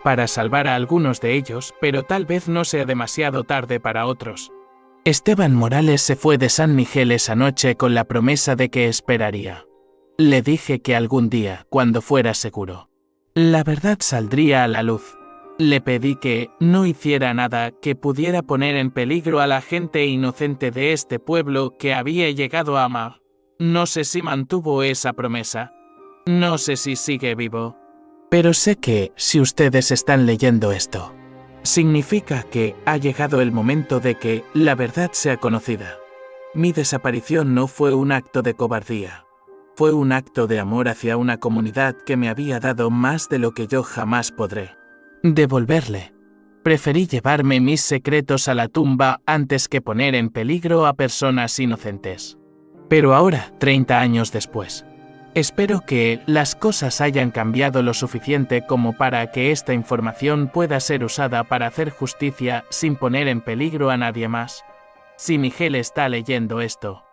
para salvar a algunos de ellos, pero tal vez no sea demasiado tarde para otros. Esteban Morales se fue de San Miguel esa noche con la promesa de que esperaría. Le dije que algún día, cuando fuera seguro, la verdad saldría a la luz. Le pedí que no hiciera nada que pudiera poner en peligro a la gente inocente de este pueblo que había llegado a amar. No sé si mantuvo esa promesa. No sé si sigue vivo. Pero sé que, si ustedes están leyendo esto, significa que ha llegado el momento de que la verdad sea conocida. Mi desaparición no fue un acto de cobardía. Fue un acto de amor hacia una comunidad que me había dado más de lo que yo jamás podré devolverle. Preferí llevarme mis secretos a la tumba antes que poner en peligro a personas inocentes. Pero ahora, 30 años después, espero que las cosas hayan cambiado lo suficiente como para que esta información pueda ser usada para hacer justicia sin poner en peligro a nadie más. Si Miguel está leyendo esto,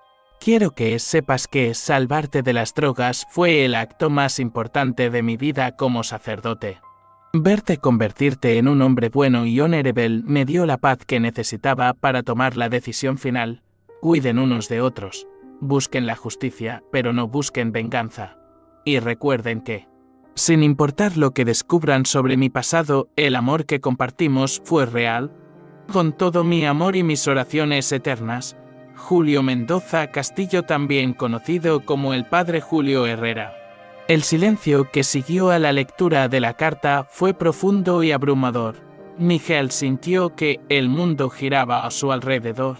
quiero que sepas que salvarte de las drogas fue el acto más importante de mi vida como sacerdote. Verte convertirte en un hombre bueno y honorable me dio la paz que necesitaba para tomar la decisión final. Cuiden unos de otros. Busquen la justicia, pero no busquen venganza. Y recuerden que, sin importar lo que descubran sobre mi pasado, el amor que compartimos fue real. Con todo mi amor y mis oraciones eternas, Julio Mendoza Castillo, también conocido como el Padre Julio Herrera. El silencio que siguió a la lectura de la carta fue profundo y abrumador. Miguel sintió que el mundo giraba a su alrededor.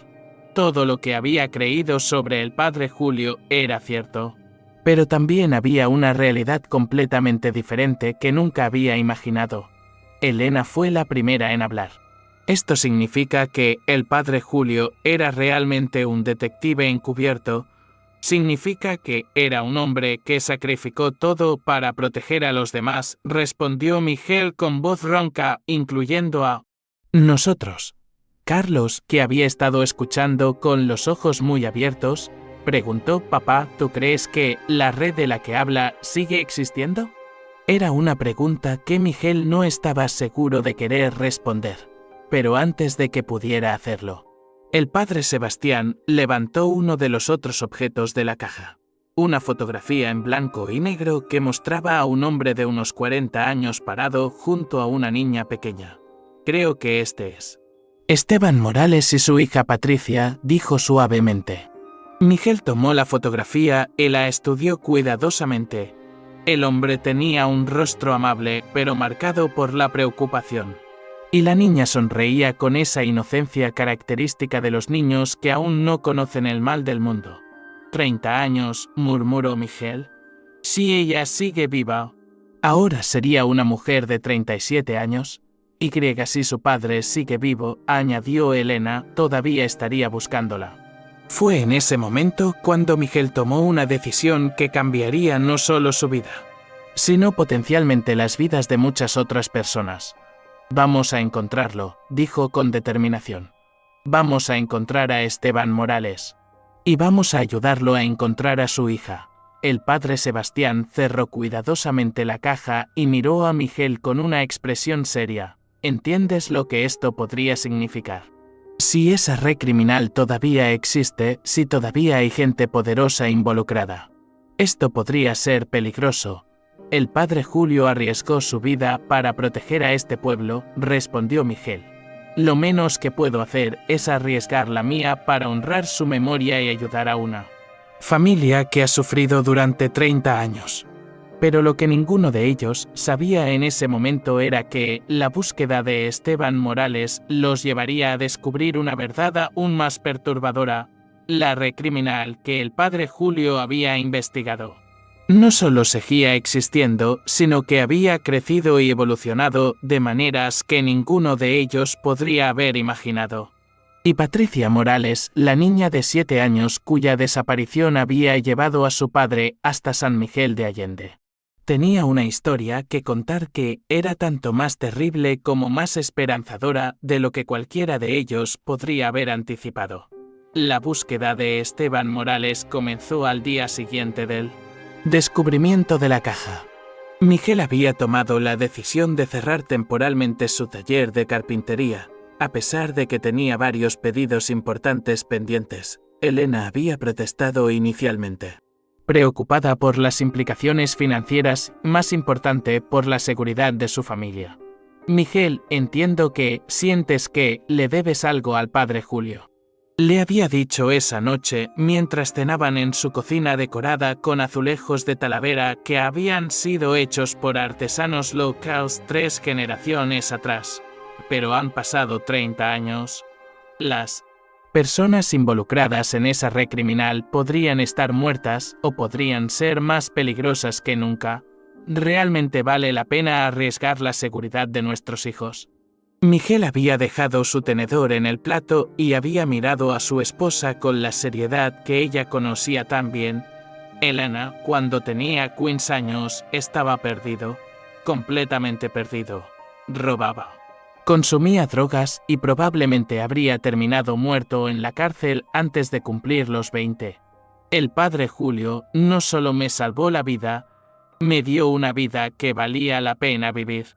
Todo lo que había creído sobre el padre Julio era cierto. Pero también había una realidad completamente diferente que nunca había imaginado. Elena fue la primera en hablar. Esto significa que el padre Julio era realmente un detective encubierto. Significa que era un hombre que sacrificó todo para proteger a los demás, respondió Miguel con voz ronca, incluyendo a nosotros. Carlos, que había estado escuchando con los ojos muy abiertos, preguntó: «Papá, ¿tú crees que la red de la que habla sigue existiendo?». Era una pregunta que Miguel no estaba seguro de querer responder. Pero antes de que pudiera hacerlo, el padre Sebastián levantó uno de los otros objetos de la caja. Una fotografía en blanco y negro que mostraba a un hombre de unos 40 años parado junto a una niña pequeña. «Creo que este es Esteban Morales y su hija Patricia», dijo suavemente. Miguel tomó la fotografía y la estudió cuidadosamente. El hombre tenía un rostro amable, pero marcado por la preocupación. Y la niña sonreía con esa inocencia característica de los niños que aún no conocen el mal del mundo. «30 años», murmuró Miguel. «Si ella sigue viva, ahora sería una mujer de 37 años. Y si su padre sigue vivo», añadió Elena, «todavía estaría buscándola». Fue en ese momento cuando Miguel tomó una decisión que cambiaría no solo su vida, sino potencialmente las vidas de muchas otras personas. «Vamos a encontrarlo», dijo con determinación. «Vamos a encontrar a Esteban Morales. Y vamos a ayudarlo a encontrar a su hija». El padre Sebastián cerró cuidadosamente la caja y miró a Miguel con una expresión seria. «¿Entiendes lo que esto podría significar? Si esa red criminal todavía existe, si todavía hay gente poderosa involucrada. Esto podría ser peligroso». «El padre Julio arriesgó su vida para proteger a este pueblo», respondió Miguel. «Lo menos que puedo hacer es arriesgar la mía para honrar su memoria y ayudar a una familia que ha sufrido durante 30 años». Pero lo que ninguno de ellos sabía en ese momento era que la búsqueda de Esteban Morales los llevaría a descubrir una verdad aún más perturbadora: la red criminal que el padre Julio había investigado no solo seguía existiendo, sino que había crecido y evolucionado de maneras que ninguno de ellos podría haber imaginado. Y Patricia Morales, la niña de 7 años cuya desaparición había llevado a su padre hasta San Miguel de Allende, tenía una historia que contar que era tanto más terrible como más esperanzadora de lo que cualquiera de ellos podría haber anticipado. La búsqueda de Esteban Morales comenzó al día siguiente del descubrimiento de la caja. Miguel había tomado la decisión de cerrar temporalmente su taller de carpintería, a pesar de que tenía varios pedidos importantes pendientes. Elena había protestado inicialmente, preocupada por las implicaciones financieras, más importante por la seguridad de su familia. «Miguel, entiendo que sientes que le debes algo al padre Julio», le había dicho esa noche mientras cenaban en su cocina decorada con azulejos de Talavera que habían sido hechos por artesanos locales 3 generaciones atrás. Pero han pasado 30 años. Las personas involucradas en esa red criminal podrían estar muertas o podrían ser más peligrosas que nunca. ¿Realmente vale la pena arriesgar la seguridad de nuestros hijos? Miguel había dejado su tenedor en el plato y había mirado a su esposa con la seriedad que ella conocía tan bien. Elena, cuando tenía 15 años, estaba perdido, completamente perdido. Robaba, consumía drogas y probablemente habría terminado muerto en la cárcel antes de cumplir los 20. El padre Julio no solo me salvó la vida, me dio una vida que valía la pena vivir.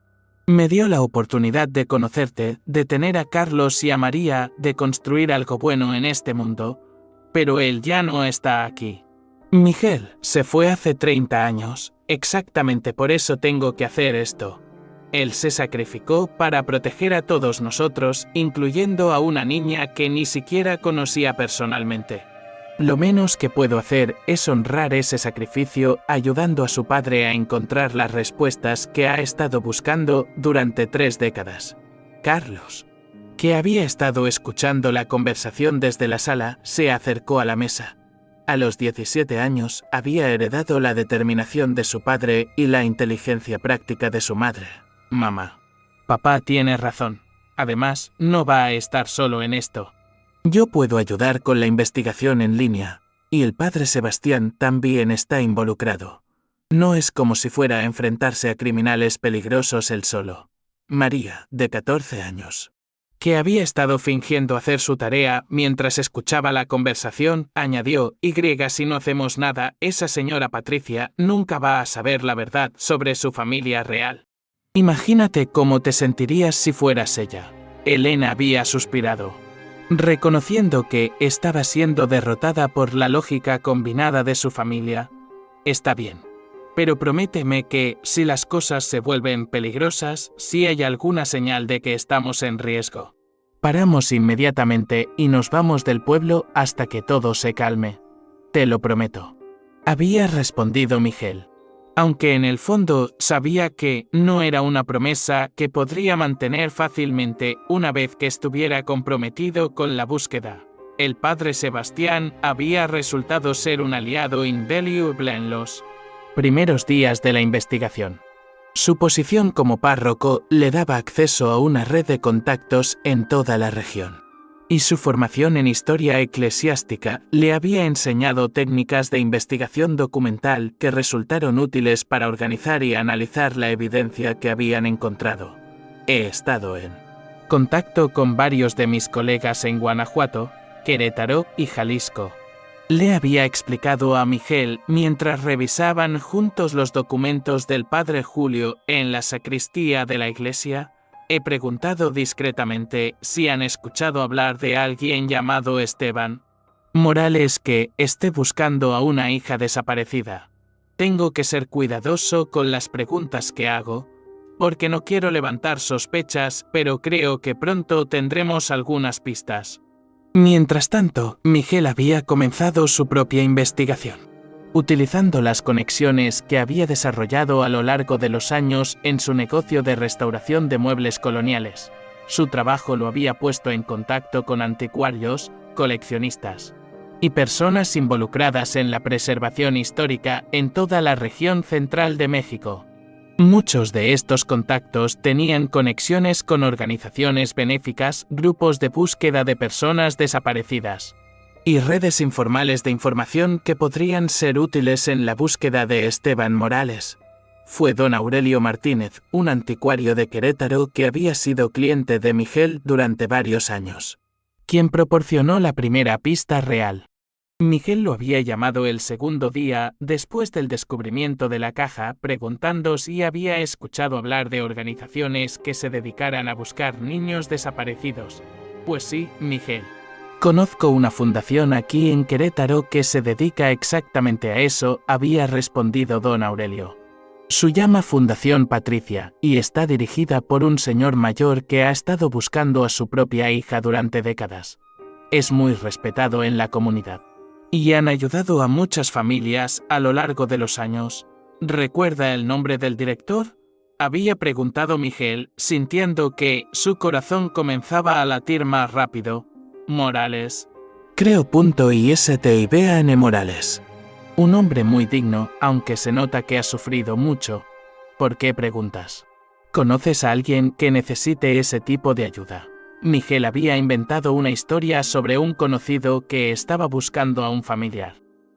Me dio la oportunidad de conocerte, de tener a Carlos y a María, de construir algo bueno en este mundo. Pero él ya no está aquí. Miguel se fue hace 30 años. Exactamente por eso tengo que hacer esto. Él se sacrificó para proteger a todos nosotros, incluyendo a una niña que ni siquiera conocía personalmente. Lo menos que puedo hacer es honrar ese sacrificio ayudando a su padre a encontrar las respuestas que ha estado buscando durante 3 décadas. Carlos, que había estado escuchando la conversación desde la sala, se acercó a la mesa. A los 17 años había heredado la determinación de su padre y la inteligencia práctica de su madre. Mamá. Papá tiene razón. Además, no va a estar solo en esto. Yo puedo ayudar con la investigación en línea, y el padre Sebastián también está involucrado. No es como si fuera a enfrentarse a criminales peligrosos él solo. María, de 14 años, que había estado fingiendo hacer su tarea mientras escuchaba la conversación, añadió, si no hacemos nada, esa señora Patricia nunca va a saber la verdad sobre su familia real. Imagínate cómo te sentirías si fueras ella. Elena había suspirado, reconociendo que estaba siendo derrotada por la lógica combinada de su familia. Está bien. Pero prométeme que, si las cosas se vuelven peligrosas, si hay alguna señal de que estamos en riesgo, paramos inmediatamente y nos vamos del pueblo hasta que todo se calme. Te lo prometo. Había respondido Miguel. Aunque en el fondo sabía que no era una promesa que podría mantener fácilmente una vez que estuviera comprometido con la búsqueda. El padre Sebastián había resultado ser un aliado invaluable en los primeros días de la investigación. Su posición como párroco le daba acceso a una red de contactos en toda la región. Y su formación en historia eclesiástica le había enseñado técnicas de investigación documental que resultaron útiles para organizar y analizar la evidencia que habían encontrado. He estado en contacto con varios de mis colegas en Guanajuato, Querétaro y Jalisco. Le había explicado a Miguel mientras revisaban juntos los documentos del padre Julio en la sacristía de la iglesia. He preguntado discretamente si han escuchado hablar de alguien llamado Esteban Morales que esté buscando a una hija desaparecida. Tengo que ser cuidadoso con las preguntas que hago, porque no quiero levantar sospechas, pero creo que pronto tendremos algunas pistas. Mientras tanto, Miguel había comenzado su propia investigación, utilizando las conexiones que había desarrollado a lo largo de los años en su negocio de restauración de muebles coloniales. Su trabajo lo había puesto en contacto con anticuarios, coleccionistas y personas involucradas en la preservación histórica en toda la región central de México. Muchos de estos contactos tenían conexiones con organizaciones benéficas, grupos de búsqueda de personas desaparecidas y redes informales de información que podrían ser útiles en la búsqueda de Esteban Morales. Fue don Aurelio Martínez, un anticuario de Querétaro que había sido cliente de Miguel durante varios años, quien proporcionó la primera pista real. Miguel lo había llamado el segundo día después del descubrimiento de la caja, preguntando si había escuchado hablar de organizaciones que se dedicaran a buscar niños desaparecidos. Pues sí, Miguel. Conozco una fundación aquí en Querétaro que se dedica exactamente a eso, había respondido don Aurelio. Se llama Fundación Patricia, y está dirigida por un señor mayor que ha estado buscando a su propia hija durante décadas. Es muy respetado en la comunidad. Y han ayudado a muchas familias a lo largo de los años. ¿Recuerda el nombre del director?, había preguntado Miguel, sintiendo que su corazón comenzaba a latir más rápido. Morales. Creo .ISTIBAN Morales. Un hombre muy digno, aunque se nota que ha sufrido mucho. ¿Por qué preguntas? ¿Conoces a alguien que necesite ese tipo de ayuda? Miguel había inventado una historia sobre un conocido que estaba buscando a un familiar.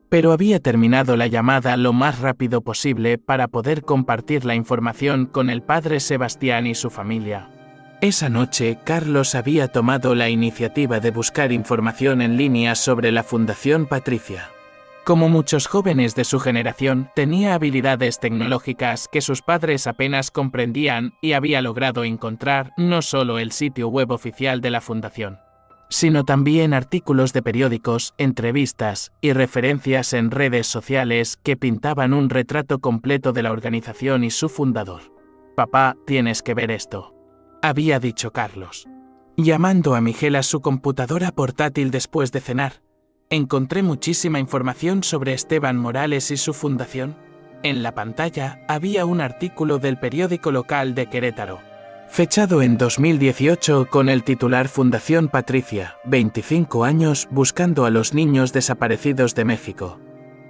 Pero había terminado la llamada lo más rápido posible para poder compartir la información con el padre Sebastián y su familia. Esa noche, Carlos había tomado la iniciativa de buscar información en línea sobre la Fundación Patricia. Como muchos jóvenes de su generación, tenía habilidades tecnológicas que sus padres apenas comprendían y había logrado encontrar no solo el sitio web oficial de la fundación, sino también artículos de periódicos, entrevistas y referencias en redes sociales que pintaban un retrato completo de la organización y su fundador. «Papá, tienes que ver esto», había dicho Carlos, llamando a Miguel a su computadora portátil después de cenar. Encontré muchísima información sobre Esteban Morales y su fundación. En la pantalla había un artículo del periódico local de Querétaro, fechado en 2018 con el titular Fundación Patricia, 25 años buscando a los niños desaparecidos de México.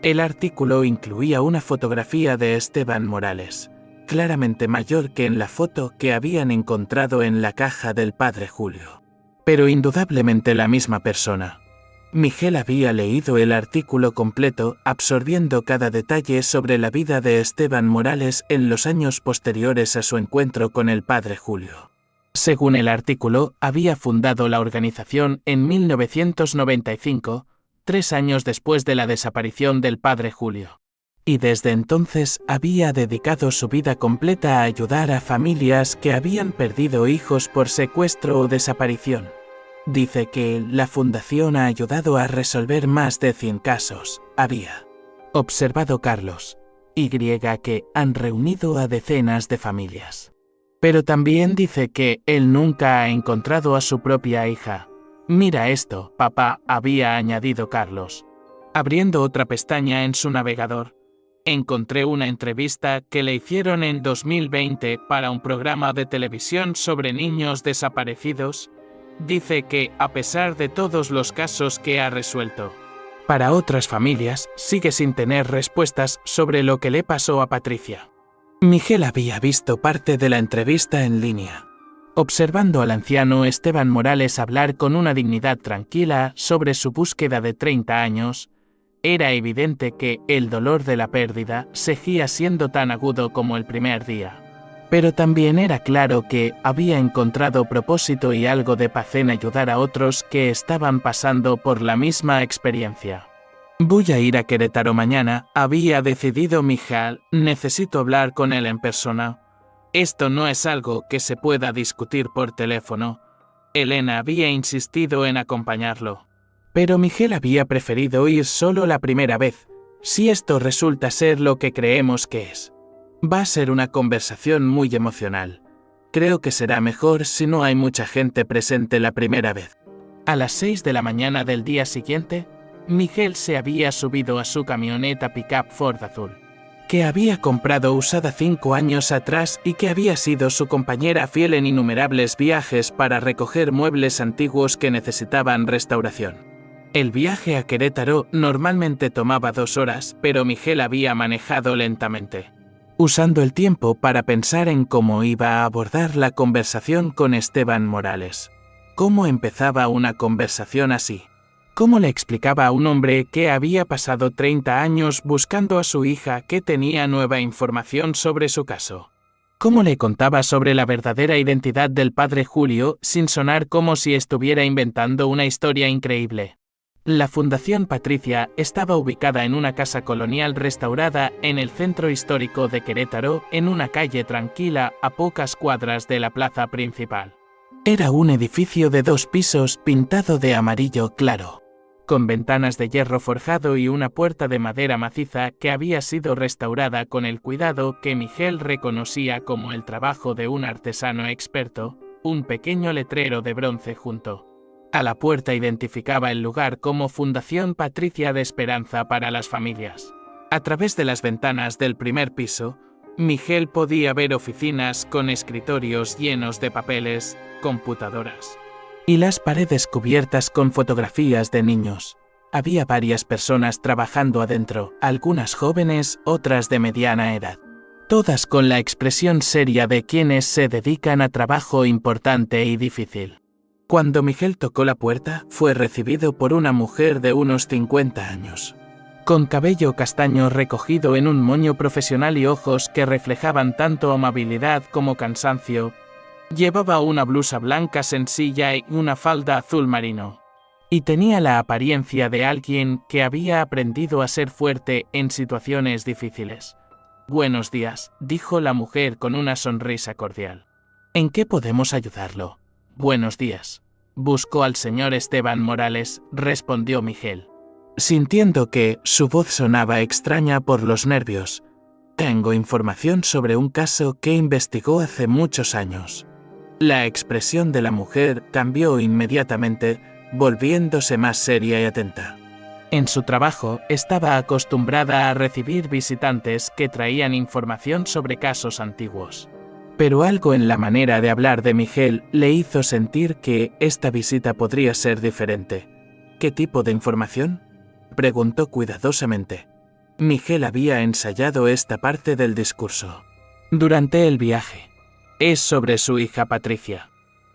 El artículo incluía una fotografía de Esteban Morales, claramente mayor que en la foto que habían encontrado en la caja del padre Julio, pero indudablemente la misma persona. Miguel había leído el artículo completo, absorbiendo cada detalle sobre la vida de Esteban Morales en los años posteriores a su encuentro con el padre Julio. Según el artículo, había fundado la organización en 1995, 3 años después de la desaparición del padre Julio. Y desde entonces había dedicado su vida completa a ayudar a familias que habían perdido hijos por secuestro o desaparición. Dice que la fundación ha ayudado a resolver más de 100 casos, había observado Carlos Y, que han reunido a decenas de familias. Pero también dice que él nunca ha encontrado a su propia hija. Mira esto, papá, había añadido Carlos. Abriendo otra pestaña en su navegador, encontré una entrevista que le hicieron en 2020 para un programa de televisión sobre niños desaparecidos. Dice que, a pesar de todos los casos que ha resuelto, para otras familias sigue sin tener respuestas sobre lo que le pasó a Patricia. Miguel había visto parte de la entrevista en línea, observando al anciano Esteban Morales hablar con una dignidad tranquila sobre su búsqueda de 30 años. Era evidente que el dolor de la pérdida seguía siendo tan agudo como el primer día. Pero también era claro que había encontrado propósito y algo de paz en ayudar a otros que estaban pasando por la misma experiencia. Voy a ir a Querétaro mañana, había decidido Miguel, necesito hablar con él en persona. Esto no es algo que se pueda discutir por teléfono. Elena había insistido en acompañarlo. Pero Miguel había preferido ir solo la primera vez, si esto resulta ser lo que creemos que es. Va a ser una conversación muy emocional. Creo que será mejor si no hay mucha gente presente la primera vez. A las 6 de la mañana del día siguiente, Miguel se había subido a su camioneta pick-up Ford azul, que había comprado usada 5 años atrás y que había sido su compañera fiel en innumerables viajes para recoger muebles antiguos que necesitaban restauración. El viaje a Querétaro normalmente tomaba 2 horas, pero Miguel había manejado lentamente, usando el tiempo para pensar en cómo iba a abordar la conversación con Esteban Morales. ¿Cómo empezaba una conversación así? ¿Cómo le explicaba a un hombre que había pasado 30 años buscando a su hija que tenía nueva información sobre su caso? ¿Cómo le contaba sobre la verdadera identidad del padre Julio sin sonar como si estuviera inventando una historia increíble? La Fundación Patricia estaba ubicada en una casa colonial restaurada en el centro histórico de Querétaro, en una calle tranquila a pocas cuadras de la plaza principal. Era un edificio de 2 pisos pintado de amarillo claro, con ventanas de hierro forjado y una puerta de madera maciza que había sido restaurada con el cuidado que Miguel reconocía como el trabajo de un artesano experto. Un pequeño letrero de bronce junto a la puerta identificaba el lugar como Fundación Patricia de Esperanza para las Familias. A través de las ventanas del primer piso, Miguel podía ver oficinas con escritorios llenos de papeles, computadoras y las paredes cubiertas con fotografías de niños. Había varias personas trabajando adentro, algunas jóvenes, otras de mediana edad, todas con la expresión seria de quienes se dedican a trabajo importante y difícil. Cuando Miguel tocó la puerta, fue recibido por una mujer de unos 50 años, con cabello castaño recogido en un moño profesional y ojos que reflejaban tanto amabilidad como cansancio. Llevaba una blusa blanca sencilla y una falda azul marino, y tenía la apariencia de alguien que había aprendido a ser fuerte en situaciones difíciles. «Buenos días», dijo la mujer con una sonrisa cordial. «¿En qué podemos ayudarlo?» «Buenos días. Busco al señor Esteban Morales», respondió Miguel, sintiendo que su voz sonaba extraña por los nervios. «Tengo información sobre un caso que investigó hace muchos años». La expresión de la mujer cambió inmediatamente, volviéndose más seria y atenta. En su trabajo, estaba acostumbrada a recibir visitantes que traían información sobre casos antiguos. Pero algo en la manera de hablar de Miguel le hizo sentir que esta visita podría ser diferente. ¿Qué tipo de información?, preguntó cuidadosamente. Miguel había ensayado esta parte del discurso durante el viaje. Es sobre su hija Patricia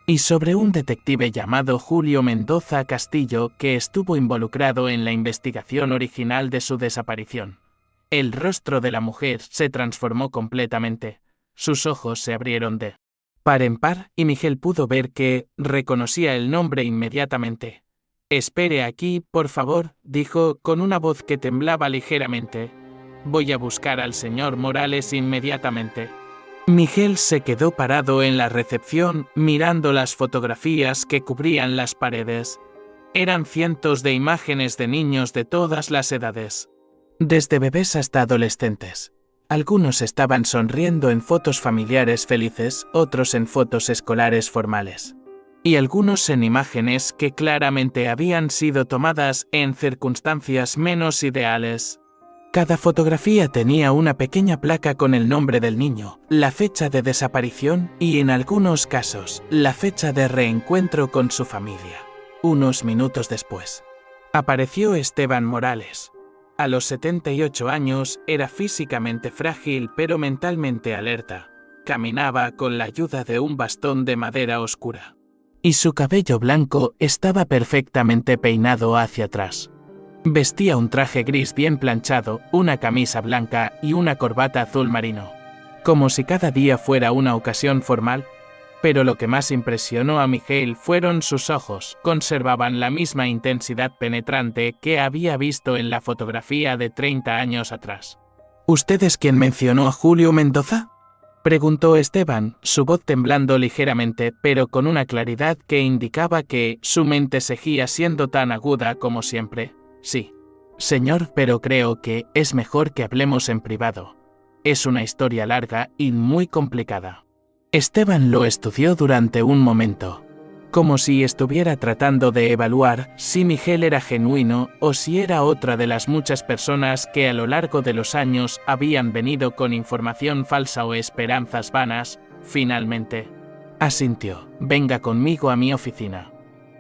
y sobre un detective llamado Julio Mendoza Castillo que estuvo involucrado en la investigación original de su desaparición. El rostro de la mujer se transformó completamente. Sus ojos se abrieron de par en par y Miguel pudo ver que reconocía el nombre inmediatamente. «Espere aquí, por favor», dijo con una voz que temblaba ligeramente. «Voy a buscar al señor Morales inmediatamente». Miguel se quedó parado en la recepción mirando las fotografías que cubrían las paredes. Eran cientos de imágenes de niños de todas las edades, desde bebés hasta adolescentes. Algunos estaban sonriendo en fotos familiares felices, otros en fotos escolares formales, y algunos en imágenes que claramente habían sido tomadas en circunstancias menos ideales. Cada fotografía tenía una pequeña placa con el nombre del niño, la fecha de desaparición y, en algunos casos, la fecha de reencuentro con su familia. Unos minutos después, apareció Esteban Morales. A los 78 años, era físicamente frágil pero mentalmente alerta. Caminaba con la ayuda de un bastón de madera oscura. Y su cabello blanco estaba perfectamente peinado hacia atrás. Vestía un traje gris bien planchado, una camisa blanca y una corbata azul marino. Como si cada día fuera una ocasión formal. Pero lo que más impresionó a Miguel fueron sus ojos. Conservaban la misma intensidad penetrante que había visto en la fotografía de 30 años atrás. ¿Usted es quien mencionó a Julio Mendoza?, preguntó Esteban, su voz temblando ligeramente, pero con una claridad que indicaba que su mente seguía siendo tan aguda como siempre. Sí, señor, pero creo que es mejor que hablemos en privado. Es una historia larga y muy complicada. Esteban lo estudió durante un momento, como si estuviera tratando de evaluar si Miguel era genuino o si era otra de las muchas personas que a lo largo de los años habían venido con información falsa o esperanzas vanas. Finalmente, asintió. «Venga conmigo a mi oficina».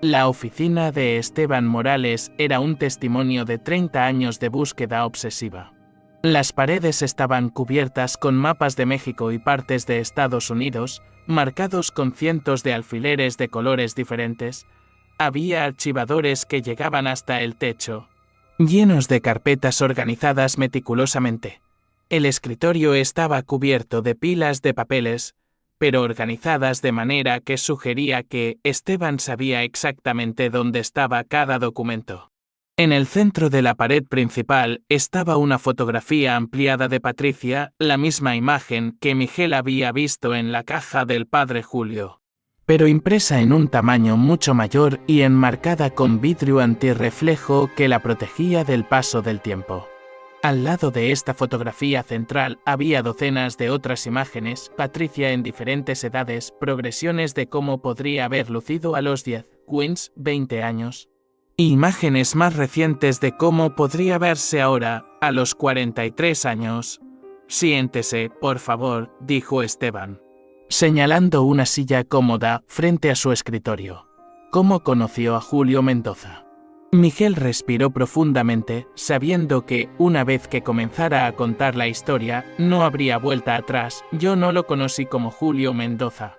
La oficina de Esteban Morales era un testimonio de 30 años de búsqueda obsesiva. Las paredes estaban cubiertas con mapas de México y partes de Estados Unidos, marcados con cientos de alfileres de colores diferentes. Había archivadores que llegaban hasta el techo, llenos de carpetas organizadas meticulosamente. El escritorio estaba cubierto de pilas de papeles, pero organizadas de manera que sugería que Esteban sabía exactamente dónde estaba cada documento. En el centro de la pared principal estaba una fotografía ampliada de Patricia, la misma imagen que Miguel había visto en la caja del padre Julio, pero impresa en un tamaño mucho mayor y enmarcada con vidrio antirreflejo que la protegía del paso del tiempo. Al lado de esta fotografía central había docenas de otras imágenes, Patricia en diferentes edades, progresiones de cómo podría haber lucido a los 10, 20 años. Y imágenes más recientes de cómo podría verse ahora, a los 43 años. «Siéntese, por favor», dijo Esteban, señalando una silla cómoda frente a su escritorio. ¿Cómo conoció a Julio Mendoza? Miguel respiró profundamente, sabiendo que, una vez que comenzara a contar la historia, no habría vuelta atrás. «Yo no lo conocí como Julio Mendoza.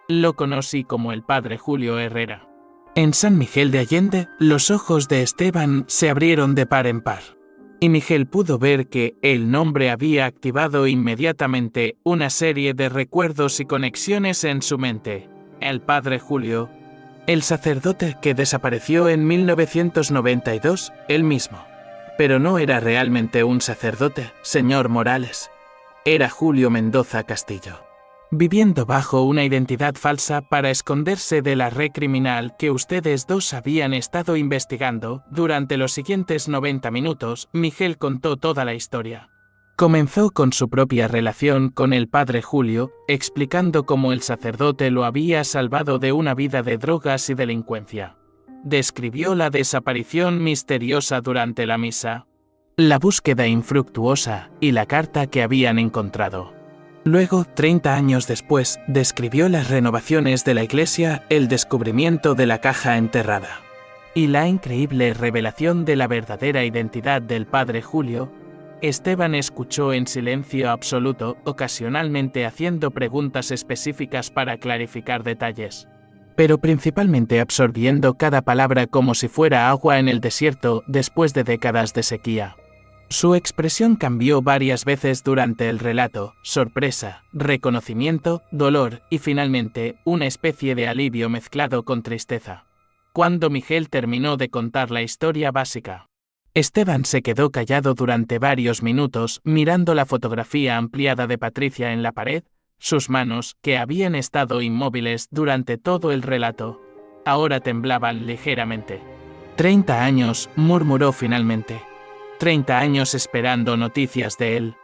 Lo conocí como el padre Julio Herrera». En San Miguel de Allende, los ojos de Esteban se abrieron de par en par. Y Miguel pudo ver que el nombre había activado inmediatamente una serie de recuerdos y conexiones en su mente. El padre Julio, el sacerdote que desapareció en 1992, él mismo. Pero no era realmente un sacerdote, señor Morales. Era Julio Mendoza Castillo, viviendo bajo una identidad falsa para esconderse de la red criminal que ustedes dos habían estado investigando. Durante los siguientes 90 minutos, Miguel contó toda la historia. Comenzó con su propia relación con el padre Julio, explicando cómo el sacerdote lo había salvado de una vida de drogas y delincuencia. describió la desaparición misteriosa durante la misa, la búsqueda infructuosa y la carta que habían encontrado. Luego, 30 años después, describió las renovaciones de la iglesia, el descubrimiento de la caja enterrada y la increíble revelación de la verdadera identidad del padre Julio. Esteban escuchó en silencio absoluto, ocasionalmente haciendo preguntas específicas para clarificar detalles, pero principalmente absorbiendo cada palabra como si fuera agua en el desierto después de décadas de sequía. Su expresión cambió varias veces durante el relato: sorpresa, reconocimiento, dolor y finalmente una especie de alivio mezclado con tristeza. Cuando Miguel terminó de contar la historia básica, Esteban se quedó callado durante varios minutos mirando la fotografía ampliada de Patricia en la pared. Sus manos, que habían estado inmóviles durante todo el relato, ahora temblaban ligeramente. 30 años, murmuró finalmente. 30 años esperando noticias de él.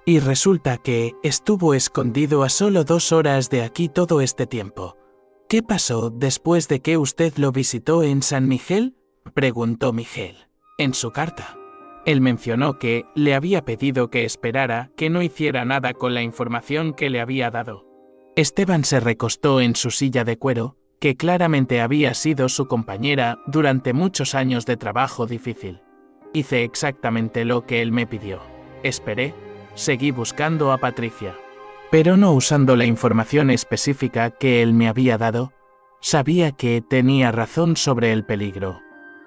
Y resulta que estuvo escondido a solo 2 horas de aquí todo este tiempo. ¿Qué pasó después de que usted lo visitó en San Miguel?, preguntó Miguel. En su carta, él mencionó que le había pedido que esperara, que no hiciera nada con la información que le había dado. Esteban se recostó en su silla de cuero, que claramente había sido su compañera durante muchos años de trabajo difícil. Hice exactamente lo que él me pidió. Esperé, seguí buscando a Patricia, pero no usando la información específica que él me había dado. Sabía que tenía razón sobre el peligro.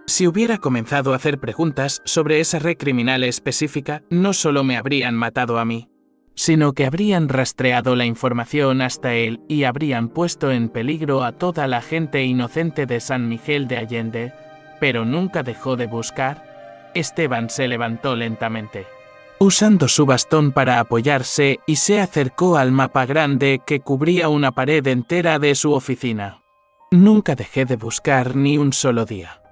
Si hubiera comenzado a hacer preguntas sobre esa red criminal específica, no solo me habrían matado a mí, sino que habrían rastreado la información hasta él y habrían puesto en peligro a toda la gente inocente de San Miguel de Allende, pero nunca dejó de buscar. Esteban se levantó lentamente, usando su bastón para apoyarse, y se acercó al mapa grande que cubría una pared entera de su oficina. Nunca dejé de buscar ni un solo día,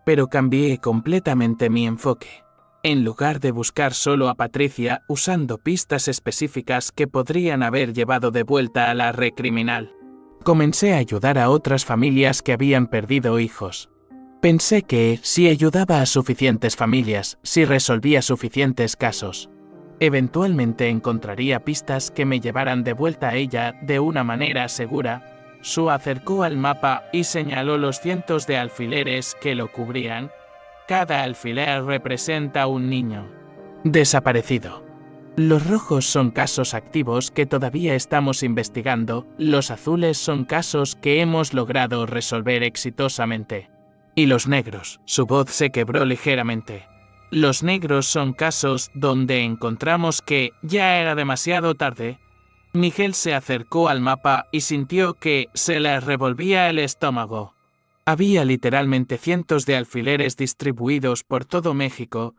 pero cambié completamente mi enfoque. En lugar de buscar solo a Patricia usando pistas específicas que podrían haber llevado de vuelta a la red criminal, comencé a ayudar a otras familias que habían perdido hijos. Pensé que, si ayudaba a suficientes familias, si resolvía suficientes casos, eventualmente encontraría pistas que me llevaran de vuelta a ella de una manera segura. Se acercó al mapa y señaló los cientos de alfileres que lo cubrían. Cada alfiler representa un niño desaparecido. Los rojos son casos activos que todavía estamos investigando, los azules son casos que hemos logrado resolver exitosamente. Y los negros, su voz se quebró ligeramente. Los negros son casos donde encontramos que ya era demasiado tarde. Miguel se acercó al mapa y sintió que se le revolvía el estómago. Había literalmente cientos de alfileres distribuidos por todo México,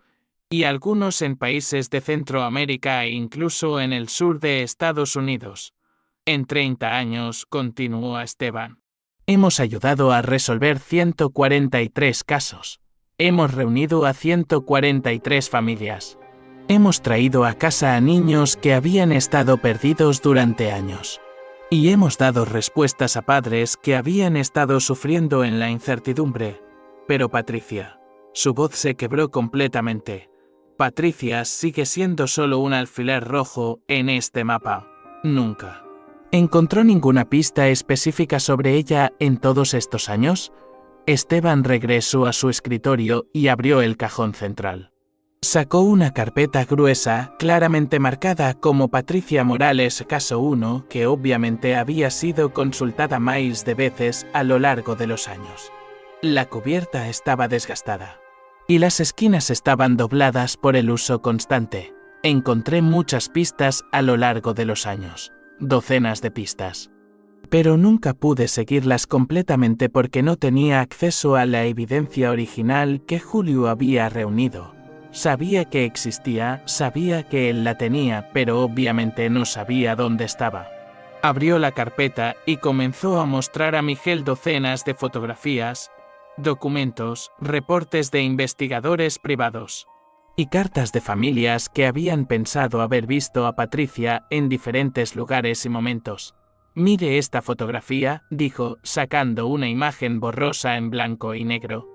y algunos en países de Centroamérica e incluso en el sur de Estados Unidos. En 30 años, continuó Esteban, hemos ayudado a resolver 143 casos. Hemos reunido a 143 familias. Hemos traído a casa a niños que habían estado perdidos durante años. Y hemos dado respuestas a padres que habían estado sufriendo en la incertidumbre. Pero Patricia, su voz se quebró completamente. Patricia sigue siendo solo un alfiler rojo en este mapa. Nunca ¿encontró ninguna pista específica sobre ella en todos estos años? Esteban regresó a su escritorio y abrió el cajón central. Sacó una carpeta gruesa, claramente marcada como Patricia Morales Caso 1, que obviamente había sido consultada miles de veces a lo largo de los años. La cubierta estaba desgastada, y las esquinas estaban dobladas por el uso constante. Encontré muchas pistas a lo largo de los años, docenas de pistas. Pero nunca pude seguirlas completamente porque no tenía acceso a la evidencia original que Julio había reunido. Sabía que existía, sabía que él la tenía, pero obviamente no sabía dónde estaba. Abrió la carpeta y comenzó a mostrar a Miguel docenas de fotografías, documentos, reportes de investigadores privados y cartas de familias que habían pensado haber visto a Patricia en diferentes lugares y momentos. Mire esta fotografía, dijo, sacando una imagen borrosa en blanco y negro.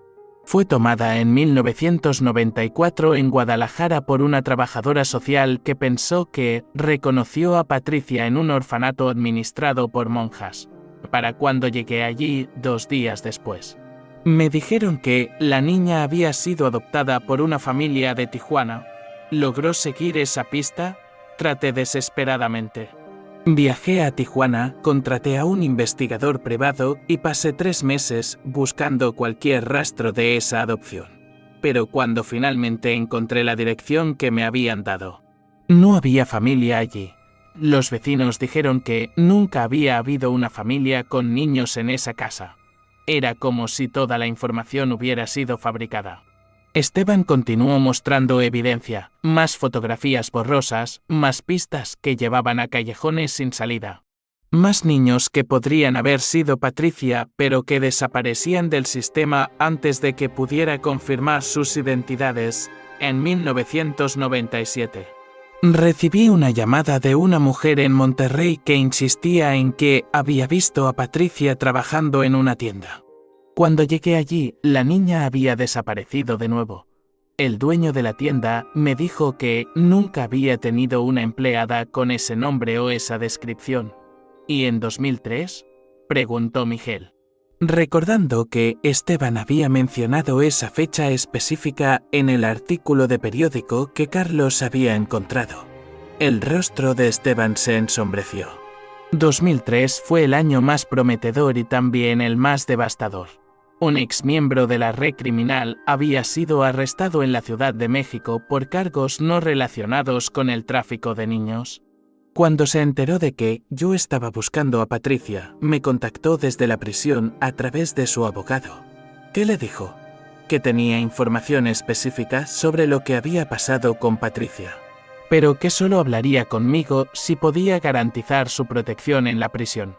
Fue tomada en 1994 en Guadalajara por una trabajadora social que pensó que reconoció a Patricia en un orfanato administrado por monjas. Para cuando llegué allí 2 días después. Me dijeron que la niña había sido adoptada por una familia de Tijuana. ¿Logró seguir esa pista? Traté desesperadamente. Viajé a Tijuana, contraté a un investigador privado y pasé 3 meses buscando cualquier rastro de esa adopción. Pero cuando finalmente encontré la dirección que me habían dado, no había familia allí. Los vecinos dijeron que nunca había habido una familia con niños en esa casa. Era como si toda la información hubiera sido fabricada. Esteban continuó mostrando evidencia, más fotografías borrosas, más pistas que llevaban a callejones sin salida. Más niños que podrían haber sido Patricia, pero que desaparecían del sistema antes de que pudiera confirmar sus identidades. En 1997. Recibí una llamada de una mujer en Monterrey que insistía en que había visto a Patricia trabajando en una tienda. Cuando llegué allí, la niña había desaparecido de nuevo. El dueño de la tienda me dijo que nunca había tenido una empleada con ese nombre o esa descripción. ¿Y en 2003? Preguntó Miguel, recordando que Esteban había mencionado esa fecha específica en el artículo de periódico que Carlos había encontrado. El rostro de Esteban se ensombreció. 2003 fue el año más prometedor y también el más devastador. Un exmiembro de la red criminal había sido arrestado en la Ciudad de México por cargos no relacionados con el tráfico de niños. Cuando se enteró de que yo estaba buscando a Patricia, me contactó desde la prisión a través de su abogado. ¿Qué le dijo? Que tenía información específica sobre lo que había pasado con Patricia, pero que solo hablaría conmigo si podía garantizar su protección en la prisión.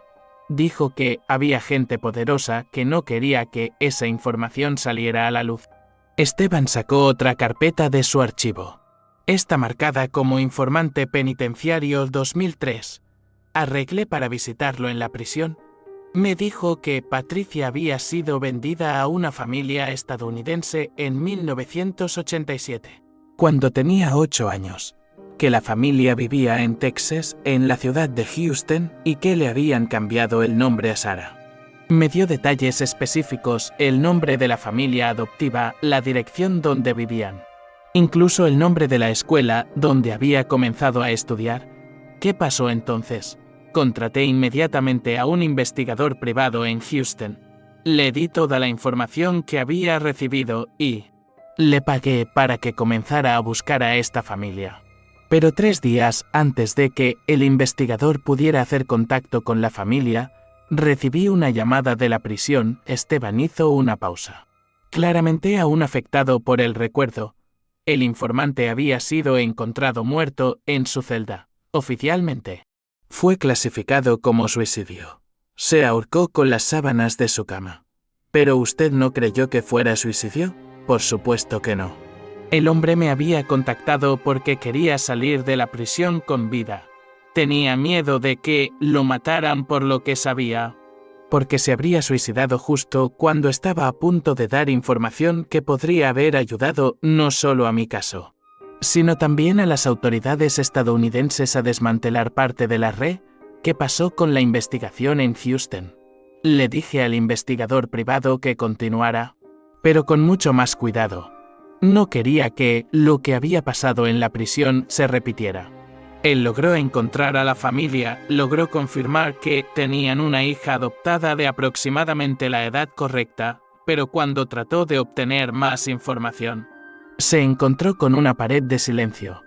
Dijo que había gente poderosa que no quería que esa información saliera a la luz. Esteban sacó otra carpeta de su archivo. Esta marcada como informante penitenciario 2003. Arreglé para visitarlo en la prisión. Me dijo que Patricia había sido vendida a una familia estadounidense en 1987, cuando tenía 8 años. Que la familia vivía en Texas, en la ciudad de Houston, y que le habían cambiado el nombre a Sara. Me dio detalles específicos, el nombre de la familia adoptiva, la dirección donde vivían. Incluso el nombre de la escuela donde había comenzado a estudiar. ¿Qué pasó entonces? Contraté inmediatamente a un investigador privado en Houston. Le di toda la información que había recibido y le pagué para que comenzara a buscar a esta familia. Pero 3 días antes de que el investigador pudiera hacer contacto con la familia, recibí una llamada de la prisión. Esteban hizo una pausa. Claramente aún afectado por el recuerdo, el informante había sido encontrado muerto en su celda. Oficialmente, fue clasificado como suicidio. Se ahorcó con las sábanas de su cama. ¿Pero usted no creyó que fuera suicidio? Por supuesto que no. El hombre me había contactado porque quería salir de la prisión con vida. Tenía miedo de que lo mataran por lo que sabía. Porque se habría suicidado justo cuando estaba a punto de dar información que podría haber ayudado no solo a mi caso, sino también a las autoridades estadounidenses a desmantelar parte de la red. ¿Qué pasó con la investigación en Houston? Le dije al investigador privado que continuara, pero con mucho más cuidado. No quería que lo que había pasado en la prisión se repitiera. Él logró encontrar a la familia, logró confirmar que tenían una hija adoptada de aproximadamente la edad correcta, pero cuando trató de obtener más información, se encontró con una pared de silencio.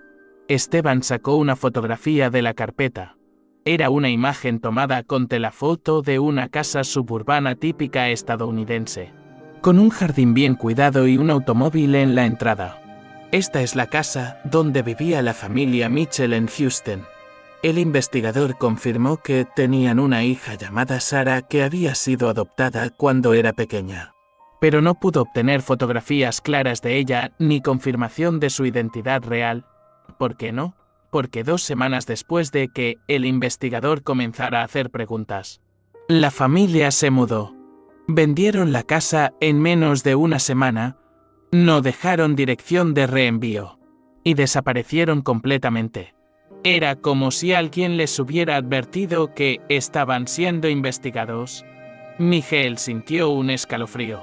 Esteban sacó una fotografía de la carpeta. Era una imagen tomada con telefoto de una casa suburbana típica estadounidense, con un jardín bien cuidado y un automóvil en la entrada. Esta es la casa donde vivía la familia Mitchell en Houston. El investigador confirmó que tenían una hija llamada Sara que había sido adoptada cuando era pequeña, pero no pudo obtener fotografías claras de ella ni confirmación de su identidad real. ¿Por qué no? porque 2 semanas después de que el investigador comenzara a hacer preguntas, la familia se mudó. Vendieron la casa en menos de una semana, no dejaron dirección de reenvío y desaparecieron completamente. Era como si alguien les hubiera advertido que estaban siendo investigados. Miguel sintió un escalofrío.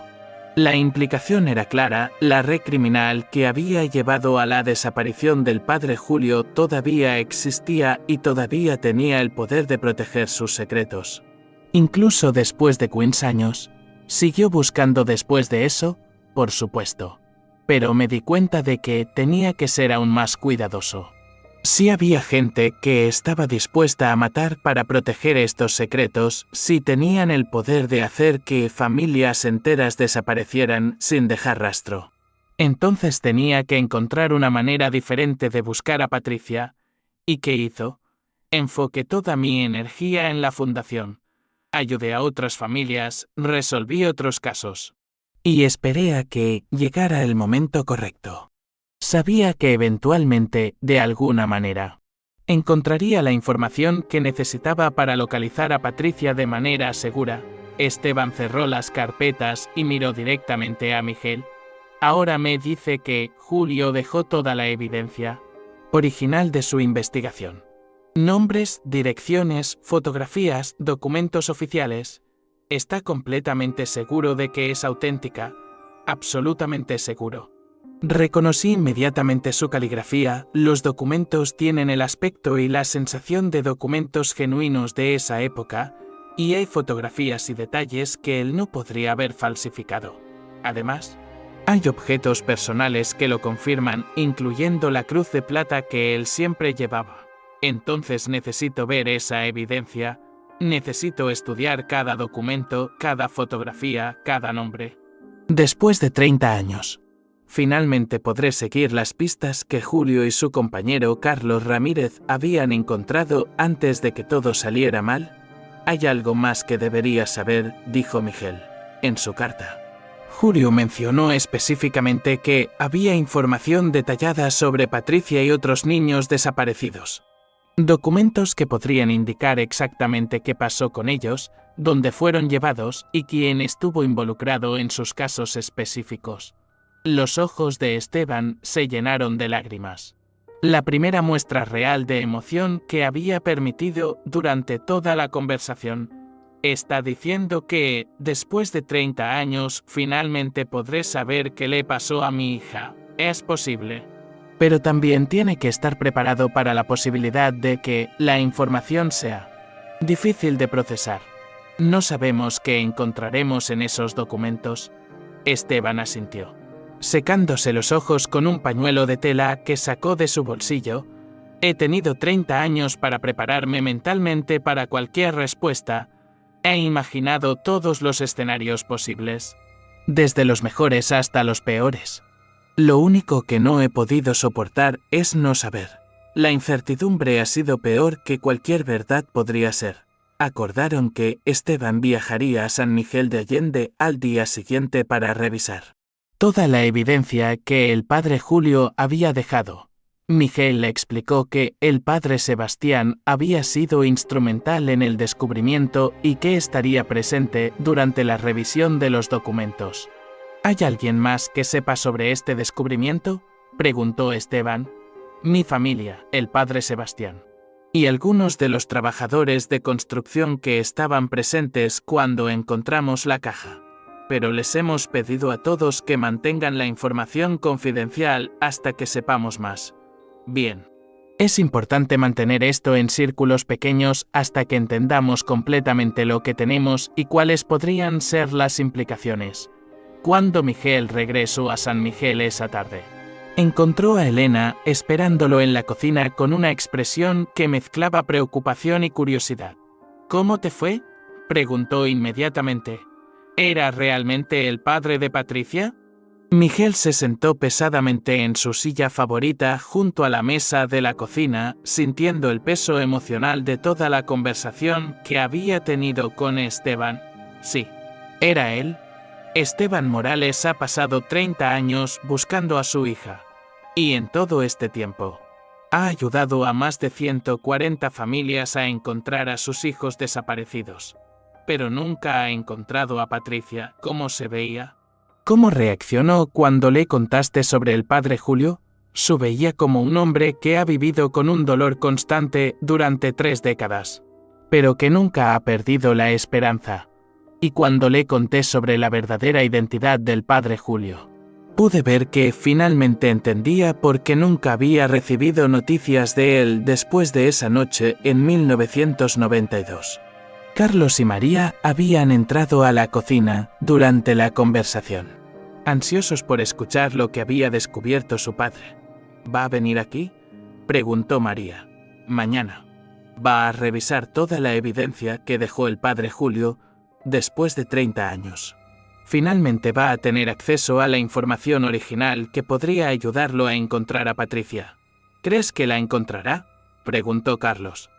La implicación era clara, la red criminal que había llevado a la desaparición del padre Julio todavía existía y todavía tenía el poder de proteger sus secretos. Incluso después de 15 años, siguió buscando después de eso, por supuesto. Pero me di cuenta de que tenía que ser aún más cuidadoso. Sí había gente que estaba dispuesta a matar para proteger estos secretos si tenían el poder de hacer que familias enteras desaparecieran sin dejar rastro. Entonces tenía que encontrar una manera diferente de buscar a Patricia. ¿Y qué hizo? Enfoqué toda mi energía en la fundación. Ayudé a otras familias, resolví otros casos. Y esperé a que llegara el momento correcto. Sabía que eventualmente, de alguna manera, encontraría la información que necesitaba para localizar a Patricia de manera segura. Esteban cerró las carpetas y miró directamente a Miguel. Ahora me dice que Julio dejó toda la evidencia original de su investigación. Nombres, direcciones, fotografías, documentos oficiales. ¿Está completamente seguro de que es auténtica? Absolutamente seguro. Reconocí inmediatamente su caligrafía, los documentos tienen el aspecto y la sensación de documentos genuinos de esa época, y hay fotografías y detalles que él no podría haber falsificado. Además, hay objetos personales que lo confirman, incluyendo la cruz de plata que él siempre llevaba. Entonces necesito ver esa evidencia, necesito estudiar cada documento, cada fotografía, cada nombre. Después de 30 años, finalmente podré seguir las pistas que Julio y su compañero Carlos Ramírez habían encontrado antes de que todo saliera mal. Hay algo más que deberías saber, dijo Miguel, en su carta. Julio mencionó específicamente que había información detallada sobre Patricia y otros niños desaparecidos. Documentos que podrían indicar exactamente qué pasó con ellos, dónde fueron llevados y quién estuvo involucrado en sus casos específicos. Los ojos de Esteban se llenaron de lágrimas. La primera muestra real de emoción que había permitido durante toda la conversación. Está diciendo que, después de 30 años, finalmente podré saber qué le pasó a mi hija. Es posible. Pero también tiene que estar preparado para la posibilidad de que la información sea difícil de procesar. No sabemos qué encontraremos en esos documentos. Esteban asintió, secándose los ojos con un pañuelo de tela que sacó de su bolsillo. He tenido 30 años para prepararme mentalmente para cualquier respuesta. He imaginado todos los escenarios posibles, desde los mejores hasta los peores. Lo único que no he podido soportar es no saber. La incertidumbre ha sido peor que cualquier verdad podría ser. Acordaron que Esteban viajaría a San Miguel de Allende al día siguiente para revisar toda la evidencia que el padre Julio había dejado. Miguel le explicó que el padre Sebastián había sido instrumental en el descubrimiento y que estaría presente durante la revisión de los documentos. ¿Hay alguien más que sepa sobre este descubrimiento?, preguntó Esteban. Mi familia, el padre Sebastián. Y algunos de los trabajadores de construcción que estaban presentes cuando encontramos la caja. Pero les hemos pedido a todos que mantengan la información confidencial hasta que sepamos más. Bien. Es importante mantener esto en círculos pequeños hasta que entendamos completamente lo que tenemos y cuáles podrían ser las implicaciones. Cuando Miguel regresó a San Miguel esa tarde, encontró a Elena esperándolo en la cocina con una expresión que mezclaba preocupación y curiosidad. ¿Cómo te fue?, preguntó inmediatamente. ¿Era realmente el padre de Patricia? Miguel se sentó pesadamente en su silla favorita junto a la mesa de la cocina, sintiendo el peso emocional de toda la conversación que había tenido con Esteban. Sí, era él. Esteban Morales ha pasado 30 años buscando a su hija. Y en todo este tiempo, Ha ayudado a más de 140 familias a encontrar a sus hijos desaparecidos. Pero nunca ha encontrado a Patricia. ¿Cómo se veía? ¿Cómo reaccionó cuando le contaste sobre el padre Julio? Su veía como un hombre que ha vivido con un dolor constante durante 3 décadas, pero que nunca ha perdido la esperanza. Y cuando le conté sobre la verdadera identidad del padre Julio, pude ver que finalmente entendía por qué nunca había recibido noticias de él después de esa noche en 1992. Carlos y María habían entrado a la cocina durante la conversación, ansiosos por escuchar lo que había descubierto su padre. ¿Va a venir aquí?, preguntó María. Mañana. Va a revisar toda la evidencia que dejó el padre Julio después de 30 años. Finalmente va a tener acceso a la información original que podría ayudarlo a encontrar a Patricia. ¿Crees que la encontrará?, preguntó Carlos.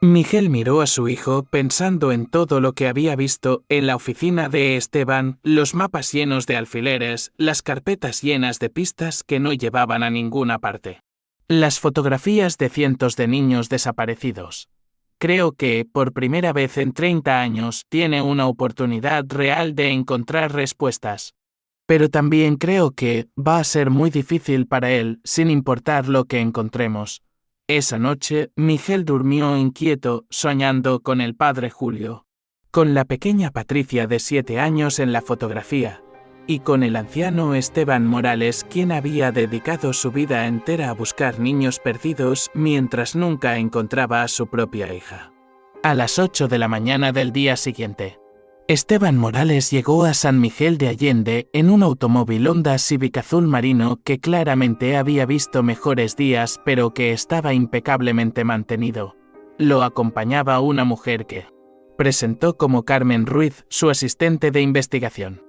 Miguel miró a su hijo pensando en todo lo que había visto en la oficina de Esteban, los mapas llenos de alfileres, las carpetas llenas de pistas que no llevaban a ninguna parte. Las fotografías de cientos de niños desaparecidos. Creo que, por primera vez en 30 años, tiene una oportunidad real de encontrar respuestas. Pero también creo que va a ser muy difícil para él, sin importar lo que encontremos. Esa noche, Miguel durmió inquieto, soñando con el padre Julio, con la pequeña Patricia de 7 años en la fotografía, y con el anciano Esteban Morales, quien había dedicado su vida entera a buscar niños perdidos mientras nunca encontraba a su propia hija. A las 8 de la mañana del día siguiente, Esteban Morales llegó a San Miguel de Allende en un automóvil Honda Civic azul marino que claramente había visto mejores días pero que estaba impecablemente mantenido. Lo acompañaba una mujer que presentó como Carmen Ruiz, su asistente de investigación.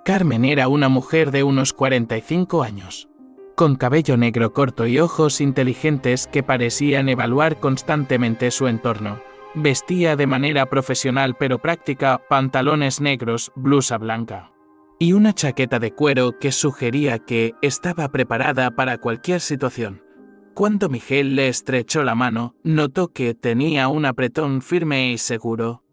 Carmen era una mujer de unos 45 años, con cabello negro corto y ojos inteligentes que parecían evaluar constantemente su entorno. Vestía de manera profesional pero práctica, pantalones negros, blusa blanca y una chaqueta de cuero que sugería que estaba preparada para cualquier situación. Cuando Miguel le estrechó la mano, notó que tenía un apretón firme y seguro.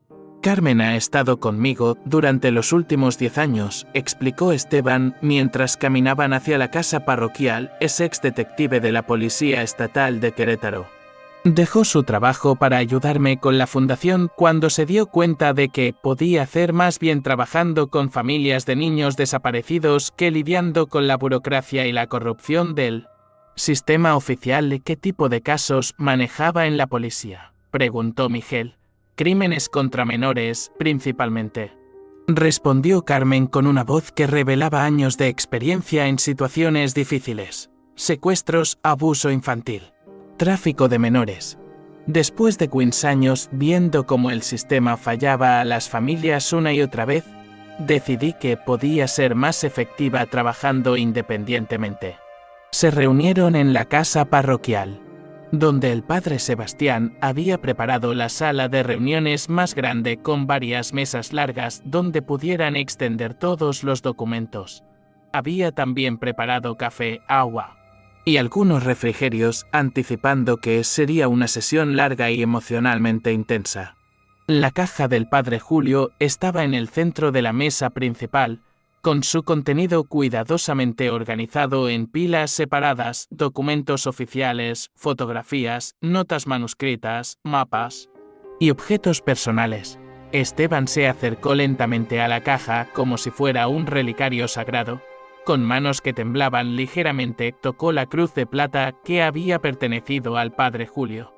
Carmen ha estado conmigo durante los últimos 10 años, explicó Esteban mientras caminaban hacia la casa parroquial. Es exdetective de la Policía Estatal de Querétaro. Dejó su trabajo para ayudarme con la fundación cuando se dio cuenta de que podía hacer más bien trabajando con familias de niños desaparecidos que lidiando con la burocracia y la corrupción del sistema oficial. ¿Qué tipo de casos manejaba en la policía?, preguntó Miguel. Crímenes contra menores, principalmente, respondió Carmen con una voz que revelaba años de experiencia en situaciones difíciles. Secuestros, abuso infantil, tráfico de menores. Después de 15 años viendo cómo el sistema fallaba a las familias una y otra vez, decidí que podía ser más efectiva trabajando independientemente. Se reunieron en la casa parroquial, donde el padre Sebastián había preparado la sala de reuniones más grande con varias mesas largas donde pudieran extender todos los documentos. Había también preparado café, agua y algunos refrigerios, anticipando que sería una sesión larga y emocionalmente intensa. La caja del padre Julio estaba en el centro de la mesa principal, con su contenido cuidadosamente organizado en pilas separadas, documentos oficiales, fotografías, notas manuscritas, mapas y objetos personales. Esteban se acercó lentamente a la caja como si fuera un relicario sagrado. Con manos que temblaban ligeramente, tocó la cruz de plata que había pertenecido al padre Julio.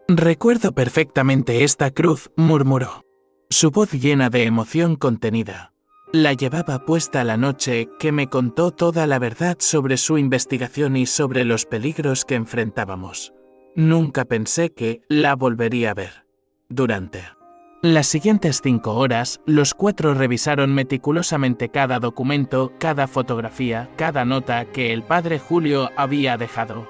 «Recuerdo perfectamente esta cruz», murmuró, su voz llena de emoción contenida. La llevaba puesta la noche que me contó toda la verdad sobre su investigación y sobre los peligros que enfrentábamos. Nunca pensé que la volvería a ver. Durante las siguientes 5 horas, los 4 revisaron meticulosamente cada documento, cada fotografía, cada nota que el padre Julio había dejado.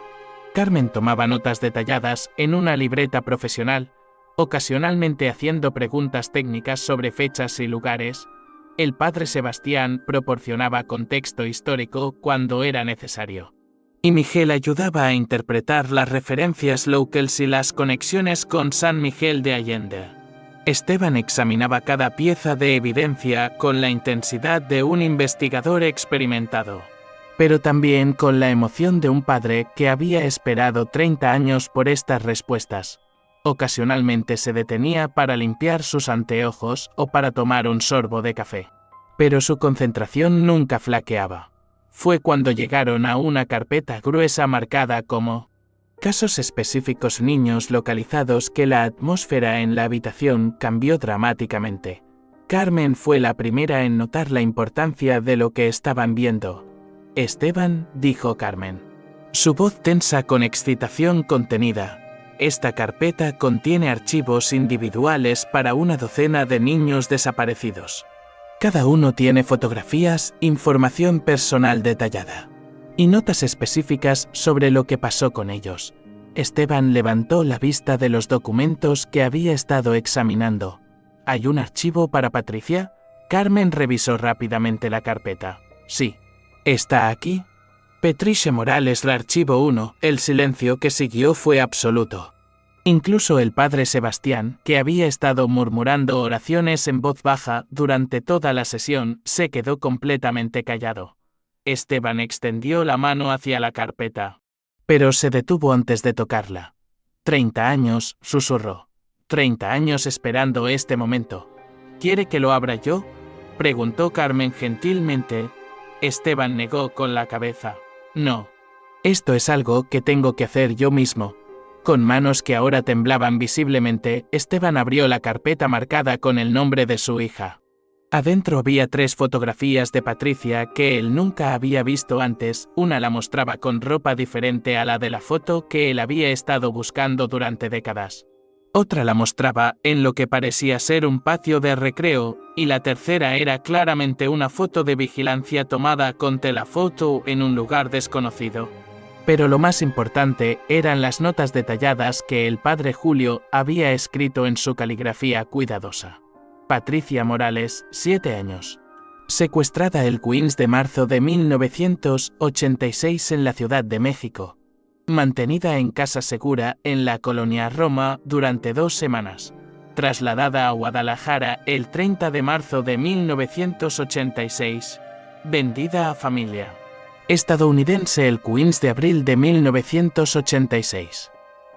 Carmen tomaba notas detalladas en una libreta profesional, ocasionalmente haciendo preguntas técnicas sobre fechas y lugares. El padre Sebastián proporcionaba contexto histórico cuando era necesario. Y Miguel ayudaba a interpretar las referencias locales y las conexiones con San Miguel de Allende. Esteban examinaba cada pieza de evidencia con la intensidad de un investigador experimentado, pero también con la emoción de un padre que había esperado 30 años por estas respuestas. Ocasionalmente se detenía para limpiar sus anteojos o para tomar un sorbo de café. Pero su concentración nunca flaqueaba. Fue cuando llegaron a una carpeta gruesa marcada como casos específicos niños localizados que la atmósfera en la habitación cambió dramáticamente. Carmen fue la primera en notar la importancia de lo que estaban viendo. Esteban, dijo Carmen. Su voz tensa con excitación contenida. Esta carpeta contiene archivos individuales para una docena de niños desaparecidos. Cada uno tiene fotografías, información personal detallada y notas específicas sobre lo que pasó con ellos. Esteban levantó la vista de los documentos que había estado examinando. ¿Hay un archivo para Patricia? Carmen revisó rápidamente la carpeta. Sí. ¿Está aquí? Patricia Morales, el archivo 1. El silencio que siguió fue absoluto. Incluso el padre Sebastián, que había estado murmurando oraciones en voz baja durante toda la sesión, se quedó completamente callado. Esteban extendió la mano hacia la carpeta, pero se detuvo antes de tocarla. 30 años, susurró. 30 años esperando este momento. ¿Quiere que lo abra yo?, preguntó Carmen gentilmente. Esteban negó con la cabeza. No. Esto es algo que tengo que hacer yo mismo. Con manos que ahora temblaban visiblemente, Esteban abrió la carpeta marcada con el nombre de su hija. Adentro había 3 fotografías de Patricia que él nunca había visto antes. Una la mostraba con ropa diferente a la de la foto que él había estado buscando durante décadas. Otra la mostraba en lo que parecía ser un patio de recreo, y la tercera era claramente una foto de vigilancia tomada con telefoto en un lugar desconocido. Pero lo más importante eran las notas detalladas que el padre Julio había escrito en su caligrafía cuidadosa. Patricia Morales, 7 años. Secuestrada el 15 de marzo de 1986 en la Ciudad de México. Mantenida en casa segura en la colonia Roma durante 2 semanas. Trasladada a Guadalajara el 30 de marzo de 1986. Vendida a familia. Estadounidense el 15 de abril de 1986.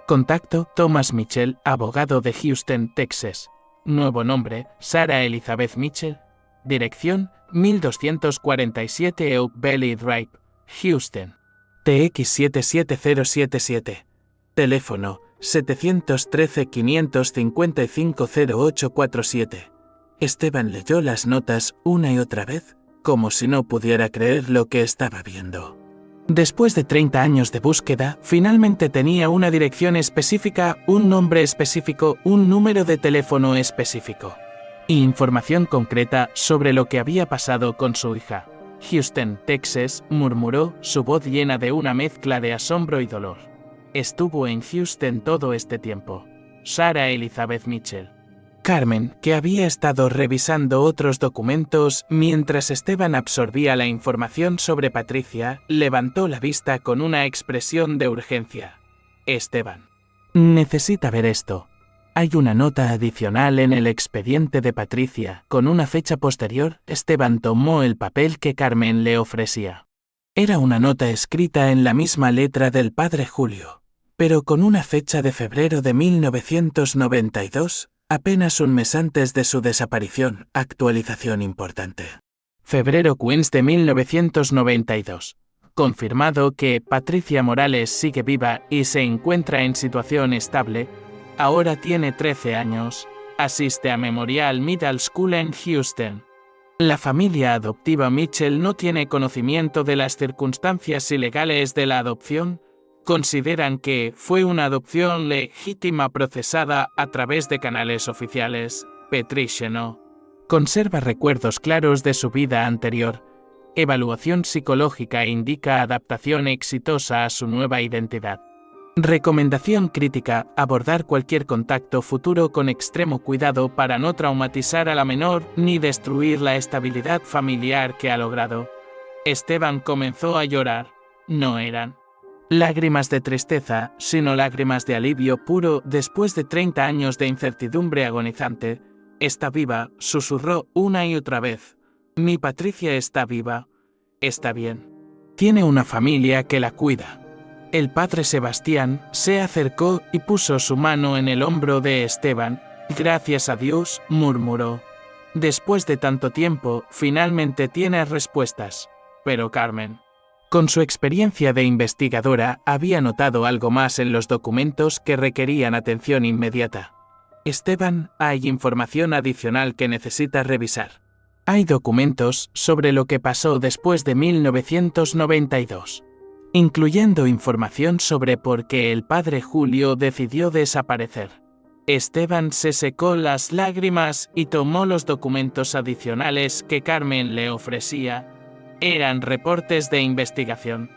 Contacto: Thomas Mitchell, abogado de Houston, Texas. Nuevo nombre: Sarah Elizabeth Mitchell. Dirección: 1247 Oak Valley Drive, Houston. TX 77077. Teléfono: 713-555-0847. Esteban leyó las notas una y otra vez, como si no pudiera creer lo que estaba viendo. Después de 30 años de búsqueda, finalmente tenía una dirección específica, un nombre específico, un número de teléfono específico. Y información concreta sobre lo que había pasado con su hija. Houston, Texas, murmuró, su voz llena de una mezcla de asombro y dolor. Estuvo en Houston todo este tiempo. Sarah Elizabeth Mitchell. Carmen, que había estado revisando otros documentos mientras Esteban absorbía la información sobre Patricia, levantó la vista con una expresión de urgencia. Esteban. Necesita ver esto. Hay una nota adicional en el expediente de Patricia, con una fecha posterior. Esteban tomó el papel que Carmen le ofrecía. Era una nota escrita en la misma letra del padre Julio, pero con una fecha de febrero de 1992, apenas un mes antes de su desaparición. Actualización importante. Febrero 15 de 1992. Confirmado que Patricia Morales sigue viva y se encuentra en situación estable. Ahora tiene 13 años. Asiste a Memorial Middle School en Houston. La familia adoptiva Mitchell no tiene conocimiento de las circunstancias ilegales de la adopción. Consideran que fue una adopción legítima procesada a través de canales oficiales. Patricia no conserva recuerdos claros de su vida anterior. Evaluación psicológica indica adaptación exitosa a su nueva identidad. Recomendación crítica: abordar cualquier contacto futuro con extremo cuidado para no traumatizar a la menor ni destruir la estabilidad familiar que ha logrado. Esteban comenzó a llorar. No eran lágrimas de tristeza, sino lágrimas de alivio puro después de 30 años de incertidumbre agonizante. Está viva, susurró una y otra vez. Mi Patricia está viva. Está bien. Tiene una familia que la cuida. El padre Sebastián se acercó y puso su mano en el hombro de Esteban. Gracias a Dios, murmuró. Después de tanto tiempo, finalmente tienes respuestas. Pero Carmen, con su experiencia de investigadora, había notado algo más en los documentos que requerían atención inmediata. Esteban, hay información adicional que necesitas revisar. Hay documentos sobre lo que pasó después de 1992, incluyendo información sobre por qué el padre Julio decidió desaparecer. Esteban se secó las lágrimas y tomó los documentos adicionales que Carmen le ofrecía. Eran reportes de investigación,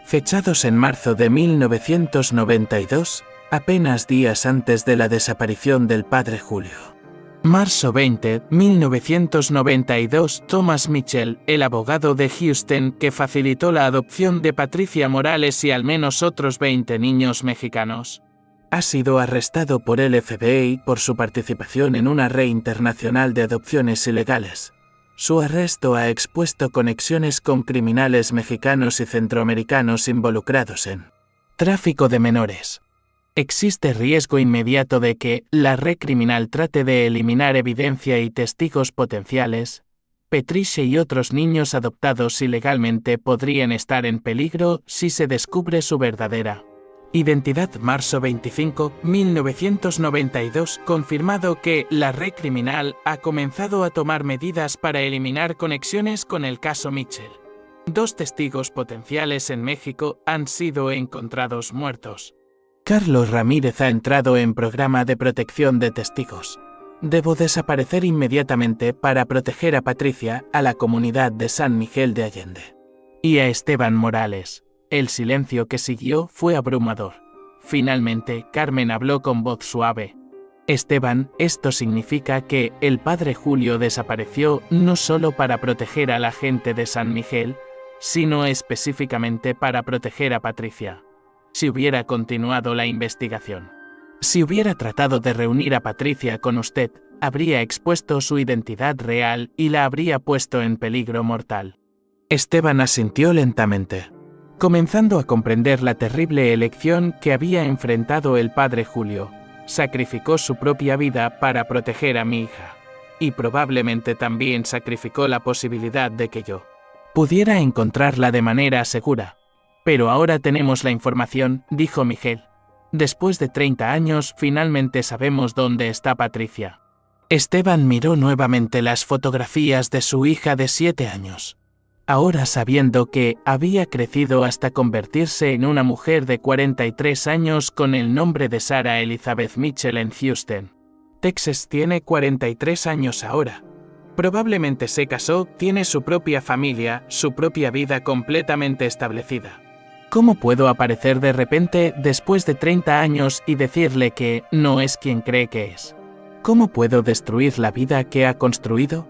fechados en marzo de 1992, apenas días antes de la desaparición del padre Julio. Marzo 20, 1992. Thomas Mitchell, el abogado de Houston que facilitó la adopción de Patricia Morales y al menos otros 20 niños mexicanos, ha sido arrestado por el FBI por su participación en una red internacional de adopciones ilegales. Su arresto ha expuesto conexiones con criminales mexicanos y centroamericanos involucrados en tráfico de menores. Existe riesgo inmediato de que la red criminal trate de eliminar evidencia y testigos potenciales. Patricia y otros niños adoptados ilegalmente podrían estar en peligro si se descubre su verdadera identidad. Marzo 25, 1992. Confirmado que la red criminal ha comenzado a tomar medidas para eliminar conexiones con el caso Mitchell. 2 testigos potenciales en México han sido encontrados muertos. Carlos Ramírez ha entrado en programa de protección de testigos. Debo desaparecer inmediatamente para proteger a Patricia, a la comunidad de San Miguel de Allende y a Esteban Morales. El silencio que siguió fue abrumador. Finalmente, Carmen habló con voz suave. Esteban, esto significa que el padre Julio desapareció no solo para proteger a la gente de San Miguel, sino específicamente para proteger a Patricia. Si hubiera continuado la investigación, si hubiera tratado de reunir a Patricia con usted, habría expuesto su identidad real y la habría puesto en peligro mortal. Esteban asintió lentamente, comenzando a comprender la terrible elección que había enfrentado el padre Julio. Sacrificó su propia vida para proteger a mi hija. Y probablemente también sacrificó la posibilidad de que yo pudiera encontrarla de manera segura. Pero ahora tenemos la información, dijo Miguel. Después de 30 años, finalmente sabemos dónde está Patricia. Esteban miró nuevamente las fotografías de su hija de 7 años. Ahora sabiendo que había crecido hasta convertirse en una mujer de 43 años con el nombre de Sarah Elizabeth Mitchell en Houston, Texas. Tiene 43 años ahora. Probablemente se casó, tiene su propia familia, su propia vida completamente establecida. ¿Cómo puedo aparecer de repente después de 30 años y decirle que no es quien cree que es? ¿Cómo puedo destruir la vida que ha construido?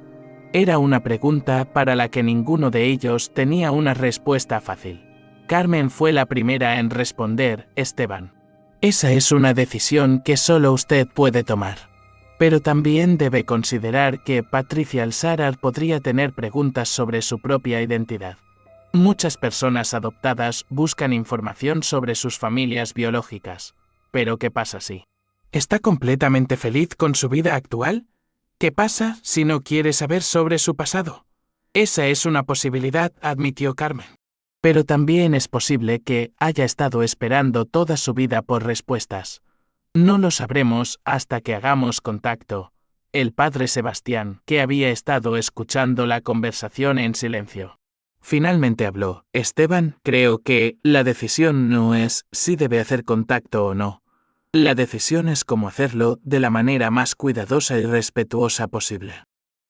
Era una pregunta para la que ninguno de ellos tenía una respuesta fácil. Carmen fue la primera en responder. Esteban, esa es una decisión que solo usted puede tomar. Pero también debe considerar que Patricia Alzarar podría tener preguntas sobre su propia identidad. Muchas personas adoptadas buscan información sobre sus familias biológicas. Pero ¿qué pasa si está completamente feliz con su vida actual? ¿Qué pasa si no quiere saber sobre su pasado? Esa es una posibilidad, admitió Carmen. Pero también es posible que haya estado esperando toda su vida por respuestas. No lo sabremos hasta que hagamos contacto. El padre Sebastián, que había estado escuchando la conversación en silencio, finalmente habló. Esteban, creo que la decisión no es si debe hacer contacto o no. La decisión es cómo hacerlo de la manera más cuidadosa y respetuosa posible.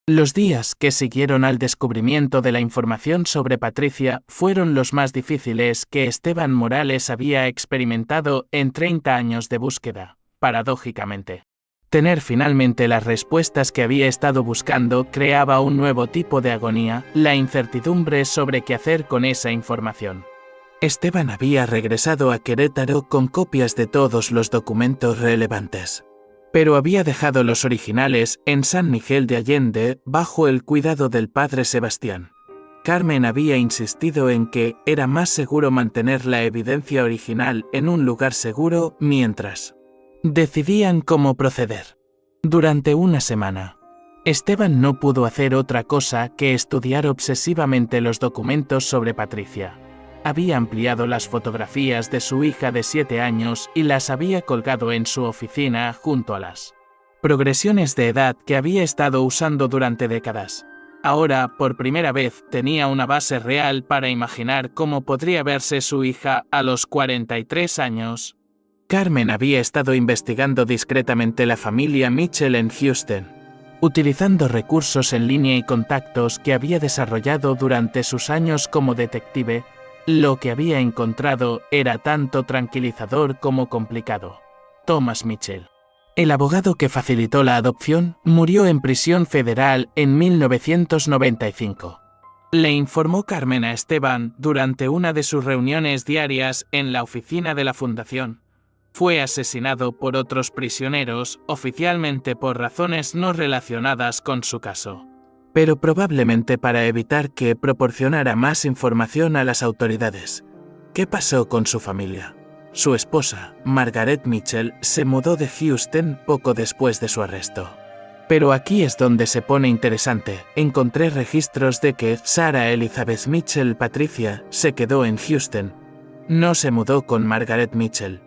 Los días que siguieron al descubrimiento de la información sobre Patricia fueron los más difíciles que Esteban Morales había experimentado en 30 años de búsqueda. Paradójicamente, tener finalmente las respuestas que había estado buscando creaba un nuevo tipo de agonía, la incertidumbre sobre qué hacer con esa información. Esteban había regresado a Querétaro con copias de todos los documentos relevantes, pero había dejado los originales en San Miguel de Allende bajo el cuidado del padre Sebastián. Carmen había insistido en que era más seguro mantener la evidencia original en un lugar seguro mientras decidían cómo proceder. Durante una semana, Esteban no pudo hacer otra cosa que estudiar obsesivamente los documentos sobre Patricia. Había ampliado las fotografías de su hija de 7 años y las había colgado en su oficina junto a las progresiones de edad que había estado usando durante décadas. Ahora, por primera vez, tenía una base real para imaginar cómo podría verse su hija a los 43 años. Carmen había estado investigando discretamente la familia Mitchell en Houston, utilizando recursos en línea y contactos que había desarrollado durante sus años como detective. Lo que había encontrado era tanto tranquilizador como complicado. Thomas Mitchell, el abogado que facilitó la adopción, murió en prisión federal en 1995. Le informó Carmen a Esteban durante una de sus reuniones diarias en la oficina de la fundación. Fue asesinado por otros prisioneros, oficialmente por razones no relacionadas con su caso, pero probablemente para evitar que proporcionara más información a las autoridades. ¿Qué pasó con su familia? Su esposa, Margaret Mitchell, se mudó de Houston poco después de su arresto. Pero aquí es donde se pone interesante. Encontré registros de que Sarah Elizabeth Mitchell Patricia se quedó en Houston. No se mudó con Margaret Mitchell.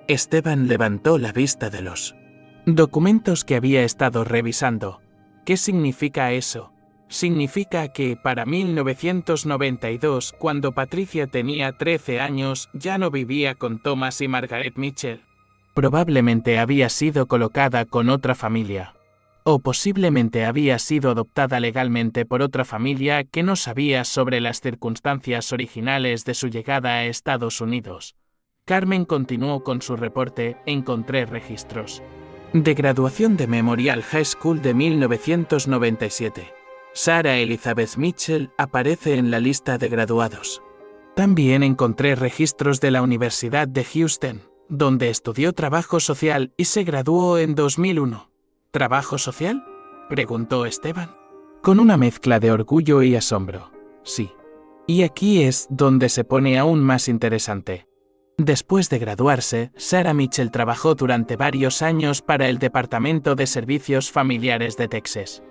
Esteban levantó la vista de los documentos que había estado revisando. ¿Qué significa eso? Significa que para 1992, cuando Patricia tenía 13 años, ya no vivía con Thomas y Margaret Mitchell. Probablemente había sido colocada con otra familia. O posiblemente había sido adoptada legalmente por otra familia que no sabía sobre las circunstancias originales de su llegada a Estados Unidos. Carmen continuó con su reporte. Encontré registros de graduación de Memorial High School de 1997. Sarah Elizabeth Mitchell aparece en la lista de graduados. También encontré registros de la Universidad de Houston, donde estudió trabajo social y se graduó en 2001. ¿Trabajo social?, preguntó Esteban, con una mezcla de orgullo y asombro. Sí. Y aquí es donde se pone aún más interesante. Después de graduarse, Sarah Mitchell trabajó durante varios años para el Departamento de Servicios Familiares de Texas,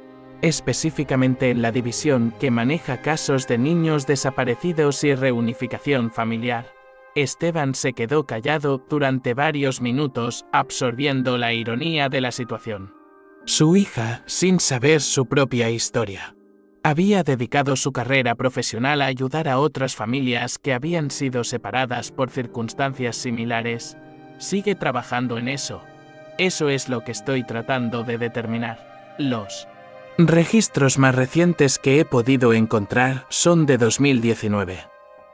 específicamente en la división que maneja casos de niños desaparecidos y reunificación familiar. Esteban se quedó callado durante varios minutos, absorbiendo la ironía de la situación. Su hija, sin saber su propia historia, había dedicado su carrera profesional a ayudar a otras familias que habían sido separadas por circunstancias similares. Sigue trabajando en eso. Eso es lo que estoy tratando de determinar. Los registros más recientes que he podido encontrar son de 2019.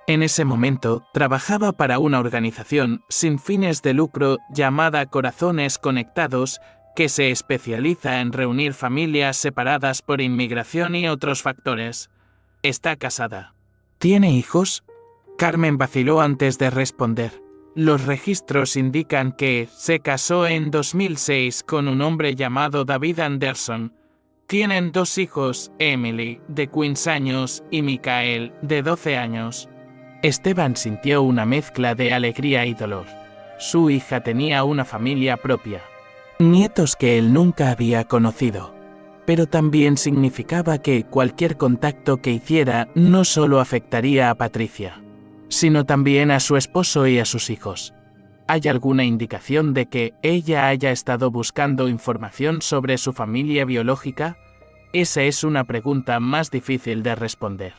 En ese momento, trabajaba para una organización sin fines de lucro llamada Corazones Conectados, que se especializa en reunir familias separadas por inmigración y otros factores. Está casada. ¿Tiene hijos? Carmen vaciló antes de responder. Los registros indican que se casó en 2006 con un hombre llamado David Anderson. Tienen 2 hijos, Emily, de 15 años, y Michael, de 12 años. Esteban sintió una mezcla de alegría y dolor. Su hija tenía una familia propia, nietos que él nunca había conocido. Pero también significaba que cualquier contacto que hiciera no solo afectaría a Patricia, sino también a su esposo y a sus hijos. ¿Hay alguna indicación de que ella haya estado buscando información sobre su familia biológica? Esa es una pregunta más difícil de responder.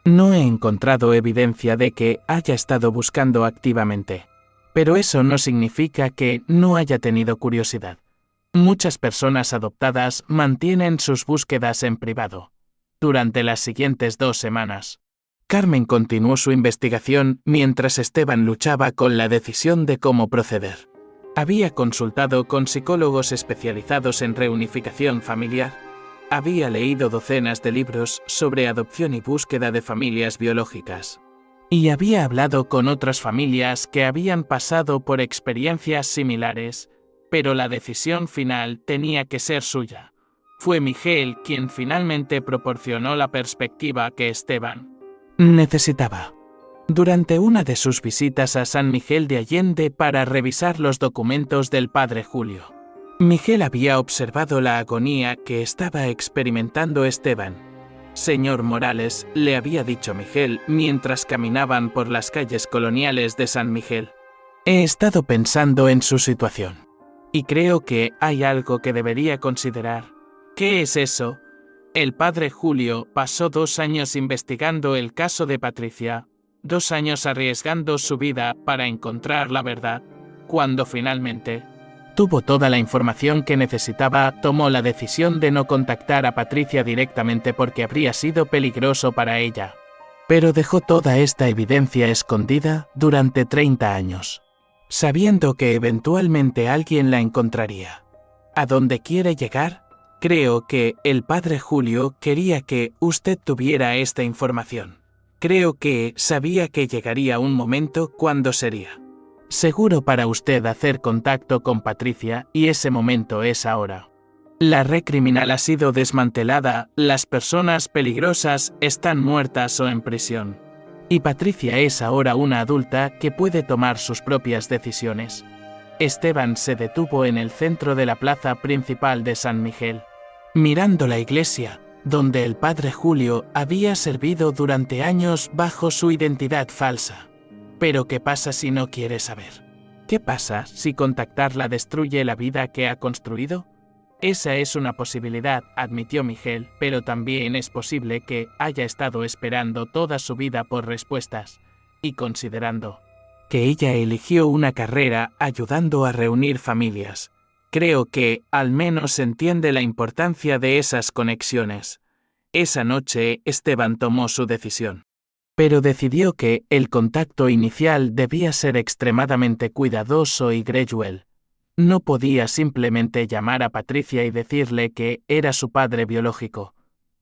No he encontrado evidencia de que haya estado buscando activamente, pero eso no significa que no haya tenido curiosidad. Muchas personas adoptadas mantienen sus búsquedas en privado. Durante las siguientes 2 semanas, Carmen continuó su investigación mientras Esteban luchaba con la decisión de cómo proceder. Había consultado con psicólogos especializados en reunificación familiar. Había leído docenas de libros sobre adopción y búsqueda de familias biológicas. Y había hablado con otras familias que habían pasado por experiencias similares, pero la decisión final tenía que ser suya. Fue Miguel quien finalmente proporcionó la perspectiva que Esteban necesitaba. Durante una de sus visitas a San Miguel de Allende para revisar los documentos del padre Julio, Miguel había observado la agonía que estaba experimentando Esteban. Señor Morales, le había dicho Miguel mientras caminaban por las calles coloniales de San Miguel. He estado pensando en su situación. Y creo que hay algo que debería considerar. ¿Qué es eso? El padre Julio pasó 2 años investigando el caso de Patricia, 2 años arriesgando su vida para encontrar la verdad. Cuando finalmente tuvo toda la información que necesitaba, tomó la decisión de no contactar a Patricia directamente porque habría sido peligroso para ella. Pero dejó toda esta evidencia escondida durante 30 años, sabiendo que eventualmente alguien la encontraría. ¿A dónde quiere llegar? Creo que el padre Julio quería que usted tuviera esta información. Creo que sabía que llegaría un momento cuando sería seguro para usted hacer contacto con Patricia, y ese momento es ahora. La red criminal ha sido desmantelada, las personas peligrosas están muertas o en prisión. Y Patricia es ahora una adulta que puede tomar sus propias decisiones. Esteban se detuvo en el centro de la plaza principal de San Miguel, mirando la iglesia, donde el padre Julio había servido durante años bajo su identidad falsa. Pero ¿qué pasa si no quiere saber? ¿Qué pasa si contactarla destruye la vida que ha construido? Esa es una posibilidad, admitió Miguel, pero también es posible que haya estado esperando toda su vida por respuestas, y considerando que ella eligió una carrera ayudando a reunir familias. Creo que, al menos entiende la importancia de esas conexiones. Esa noche, Esteban tomó su decisión. Pero decidió que el contacto inicial debía ser extremadamente cuidadoso y gradual. No podía simplemente llamar a Patricia y decirle que era su padre biológico.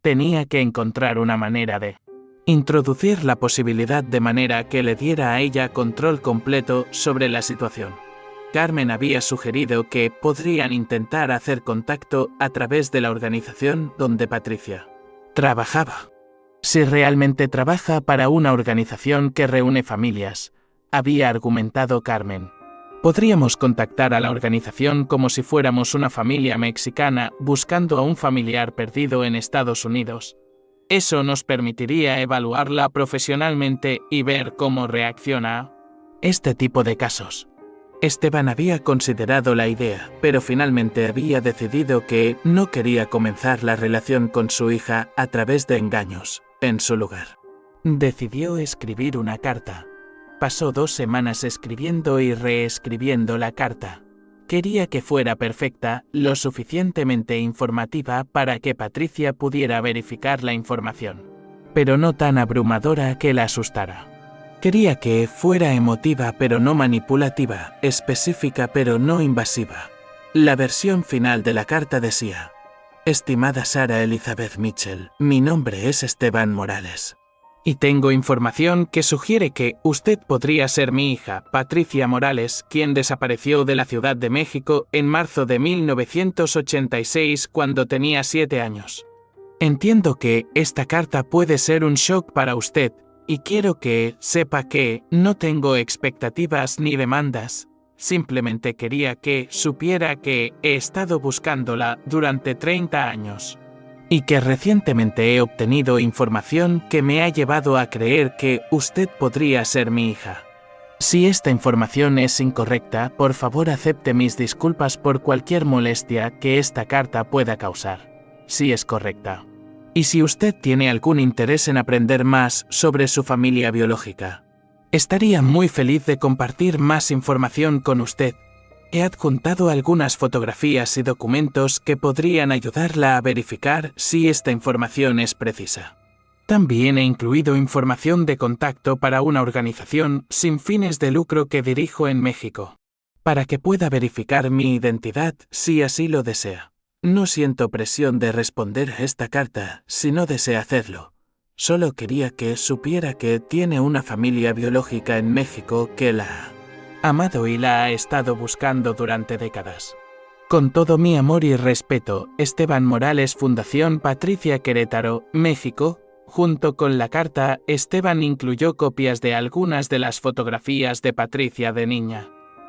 Tenía que encontrar una manera de introducir la posibilidad de manera que le diera a ella control completo sobre la situación. Carmen había sugerido que podrían intentar hacer contacto a través de la organización donde Patricia trabajaba. Si realmente trabaja para una organización que reúne familias, había argumentado Carmen, podríamos contactar a la organización como si fuéramos una familia mexicana buscando a un familiar perdido en Estados Unidos. Eso nos permitiría evaluarla profesionalmente y ver cómo reacciona a este tipo de casos. Esteban había considerado la idea, pero finalmente había decidido que no quería comenzar la relación con su hija a través de engaños. En su lugar, decidió escribir una carta. Pasó 2 semanas escribiendo y reescribiendo la carta. Quería que fuera perfecta, lo suficientemente informativa para que Patricia pudiera verificar la información, pero no tan abrumadora que la asustara. Quería que fuera emotiva pero no manipulativa, específica pero no invasiva. La versión final de la carta decía: Estimada Sarah Elizabeth Mitchell, mi nombre es Esteban Morales. Y tengo información que sugiere que usted podría ser mi hija, Patricia Morales, quien desapareció de la Ciudad de México en marzo de 1986 cuando tenía 7 años. Entiendo que esta carta puede ser un shock para usted, y quiero que sepa que no tengo expectativas ni demandas. Simplemente quería que supiera que he estado buscándola durante 30 años. Y que recientemente he obtenido información que me ha llevado a creer que usted podría ser mi hija. Si esta información es incorrecta, por favor acepte mis disculpas por cualquier molestia que esta carta pueda causar. Si es correcta. Y si usted tiene algún interés en aprender más sobre su familia biológica, estaría muy feliz de compartir más información con usted. He adjuntado algunas fotografías y documentos que podrían ayudarla a verificar si esta información es precisa. También he incluido información de contacto para una organización sin fines de lucro que dirijo en México, para que pueda verificar mi identidad si así lo desea. No siento presión de responder a esta carta si no desea hacerlo. Solo quería que supiera que tiene una familia biológica en México que la ha amado y la ha estado buscando durante décadas. Con todo mi amor y respeto, Esteban Morales, Fundación Patricia, Querétaro, México. Junto con la carta, Esteban incluyó copias de algunas de las fotografías de Patricia de niña.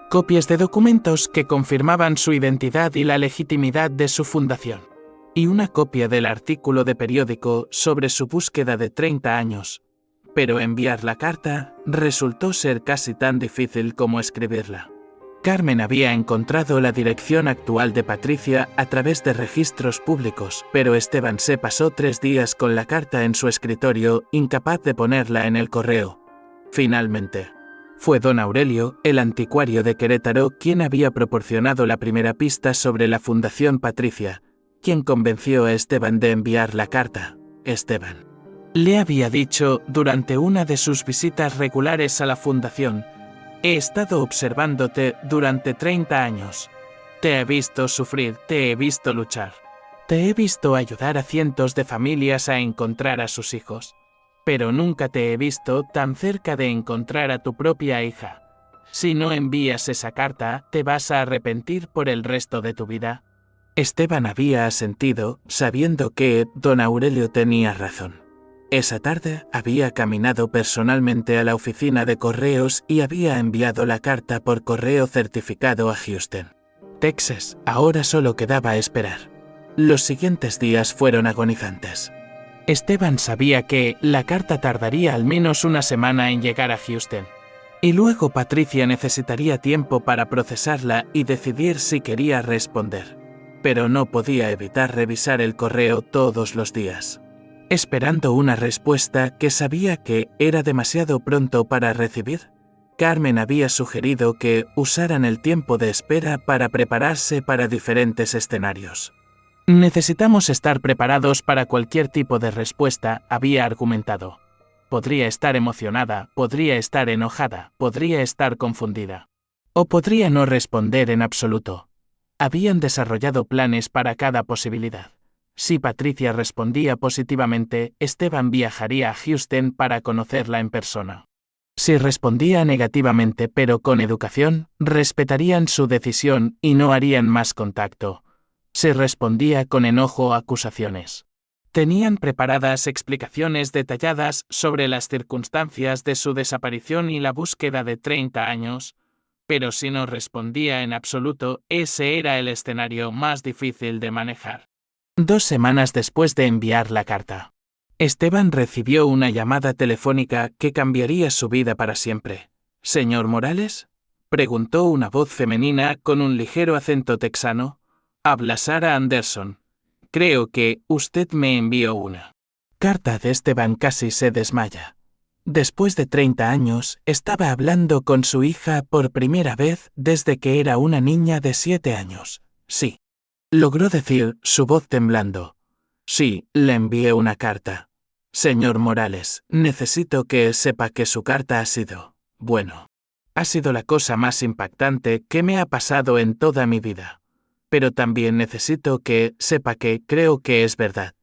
Copias de documentos que confirmaban su identidad y la legitimidad de su fundación. Y una copia del artículo de periódico sobre su búsqueda de 30 años. Pero enviar la carta resultó ser casi tan difícil como escribirla. Carmen había encontrado la dirección actual de Patricia a través de registros públicos, pero Esteban se pasó 3 días con la carta en su escritorio, incapaz de ponerla en el correo. Finalmente, fue don Aurelio, el anticuario de Querétaro, quien había proporcionado la primera pista sobre la Fundación Patricia, quien convenció a Esteban de enviar la carta. Esteban le había dicho durante una de sus visitas regulares a la fundación: he estado observándote durante 30 años. Te he visto sufrir, te he visto luchar. Te he visto ayudar a cientos de familias a encontrar a sus hijos. Pero nunca te he visto tan cerca de encontrar a tu propia hija. Si no envías esa carta, te vas a arrepentir por el resto de tu vida. Esteban había asentido, sabiendo que don Aurelio tenía razón. Esa tarde había caminado personalmente a la oficina de correos y había enviado la carta por correo certificado a Houston, Texas. Ahora solo quedaba esperar. Los siguientes días fueron agonizantes. Esteban sabía que la carta tardaría al menos una semana en llegar a Houston. Y luego Patricia necesitaría tiempo para procesarla y decidir si quería responder. Pero no podía evitar revisar el correo todos los días, esperando una respuesta que sabía que era demasiado pronto para recibir. Carmen había sugerido que usaran el tiempo de espera para prepararse para diferentes escenarios. Necesitamos estar preparados para cualquier tipo de respuesta, había argumentado. Podría estar emocionada, podría estar enojada, podría estar confundida. O podría no responder en absoluto. Habían desarrollado planes para cada posibilidad. Si Patricia respondía positivamente, Esteban viajaría a Houston para conocerla en persona. Si respondía negativamente pero con educación, respetarían su decisión y no harían más contacto. Si respondía con enojo o acusaciones, tenían preparadas explicaciones detalladas sobre las circunstancias de su desaparición y la búsqueda de 30 años, pero si no respondía en absoluto, ese era el escenario más difícil de manejar. 2 semanas después de enviar la carta, Esteban recibió una llamada telefónica que cambiaría su vida para siempre. ¿Señor Morales?, preguntó una voz femenina con un ligero acento texano. Habla Sara Anderson. Creo que usted me envió una carta de Esteban. Casi se desmaya. Después de 30 años, estaba hablando con su hija por primera vez desde que era una niña de 7 años. Sí. Logró decir, su voz temblando. Sí, le envié una carta. Señor Morales, necesito que sepa que su carta ha sido, bueno, ha sido la cosa más impactante que me ha pasado en toda mi vida. Pero también necesito que sepa que creo que es verdad.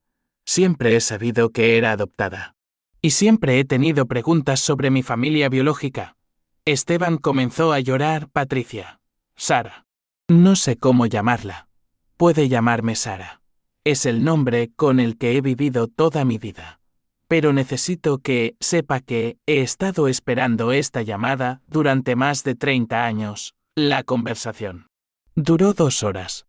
Siempre he sabido que era adoptada. Y siempre he tenido preguntas sobre mi familia biológica. Esteban comenzó a llorar. Patricia. Sara. No sé cómo llamarla. Puede llamarme Sara. Es el nombre con el que he vivido toda mi vida. Pero necesito que sepa que he estado esperando esta llamada durante más de 30 años. La conversación duró 2 horas.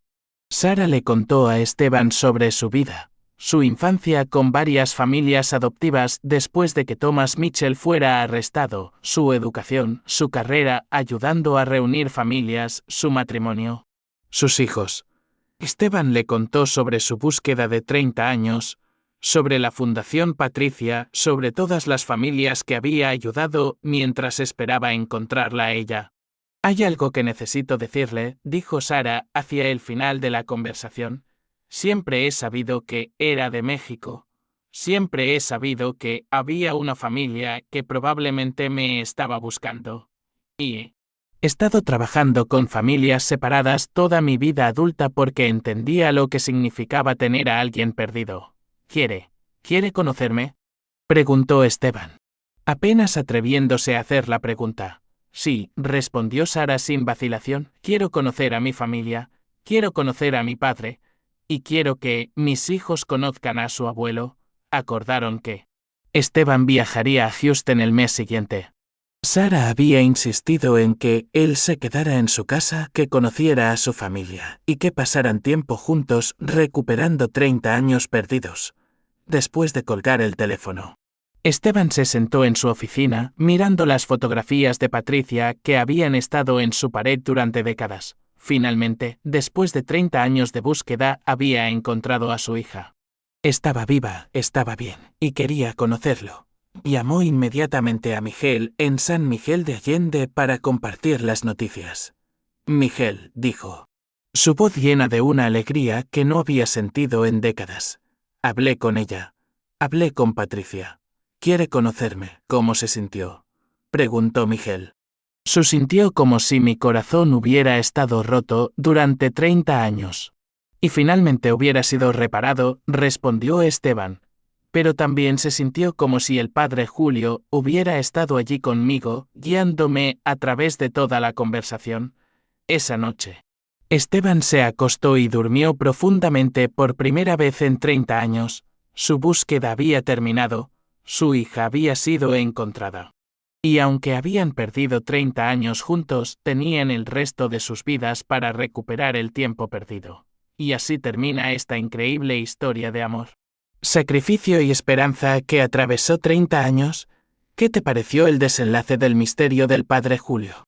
Sara le contó a Esteban sobre su vida, su infancia con varias familias adoptivas después de que Thomas Mitchell fuera arrestado, su educación, su carrera ayudando a reunir familias, su matrimonio, sus hijos. Esteban le contó sobre su búsqueda de 30 años, sobre la Fundación Patricia, sobre todas las familias que había ayudado mientras esperaba encontrarla a ella. Hay algo que necesito decirle, dijo Sara hacia el final de la conversación. Siempre he sabido que era de México. Siempre he sabido que había una familia que probablemente me estaba buscando. Y he estado trabajando con familias separadas toda mi vida adulta porque entendía lo que significaba tener a alguien perdido. ¿Quiere conocerme? Preguntó Esteban, apenas atreviéndose a hacer la pregunta. Sí, respondió Sara sin vacilación, quiero conocer a mi familia, quiero conocer a mi padre, y quiero que mis hijos conozcan a su abuelo. Acordaron que Esteban viajaría a Houston el mes siguiente. Sara había insistido en que él se quedara en su casa, que conociera a su familia y que pasaran tiempo juntos recuperando 30 años perdidos. Después de colgar el teléfono, Esteban se sentó en su oficina mirando las fotografías de Patricia que habían estado en su pared durante décadas. Finalmente, después de 30 años de búsqueda, había encontrado a su hija. Estaba viva, estaba bien, y quería conocerlo. Llamó inmediatamente a Miguel en San Miguel de Allende para compartir las noticias. Miguel, dijo, su voz llena de una alegría que no había sentido en décadas. Hablé con ella. Hablé con Patricia. ¿Quiere conocerme? ¿Cómo se sintió? Preguntó Miguel. Sintió como si mi corazón hubiera estado roto durante 30 años. Y finalmente hubiera sido reparado, respondió Esteban. Pero también se sintió como si el padre Julio hubiera estado allí conmigo, guiándome a través de toda la conversación. Esa noche, Esteban se acostó y durmió profundamente por primera vez en 30 años. Su búsqueda había terminado, su hija había sido encontrada. Y aunque habían perdido 30 años juntos, tenían el resto de sus vidas para recuperar el tiempo perdido. Y así termina esta increíble historia de amor, sacrificio y esperanza que atravesó 30 años. ¿Qué te pareció el desenlace del misterio del padre Julio?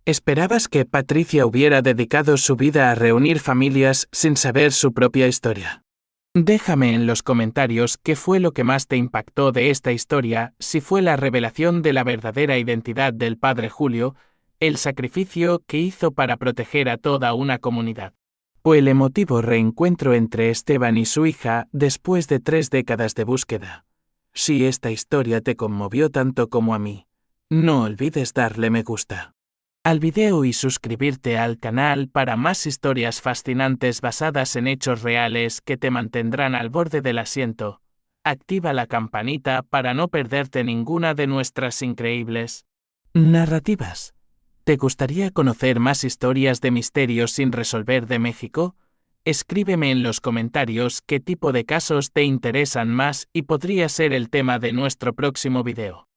¿Esperabas que Patricia hubiera dedicado su vida a reunir familias sin saber su propia historia? Déjame en los comentarios qué fue lo que más te impactó de esta historia, si fue la revelación de la verdadera identidad del padre Julio, el sacrificio que hizo para proteger a toda una comunidad, o el emotivo reencuentro entre Esteban y su hija después de 3 décadas de búsqueda. Si esta historia te conmovió tanto como a mí, no olvides darle me gusta al video y suscribirte al canal para más historias fascinantes basadas en hechos reales que te mantendrán al borde del asiento. Activa la campanita para no perderte ninguna de nuestras increíbles narrativas. ¿Te gustaría conocer más historias de misterios sin resolver de México? Escríbeme en los comentarios qué tipo de casos te interesan más y podría ser el tema de nuestro próximo video.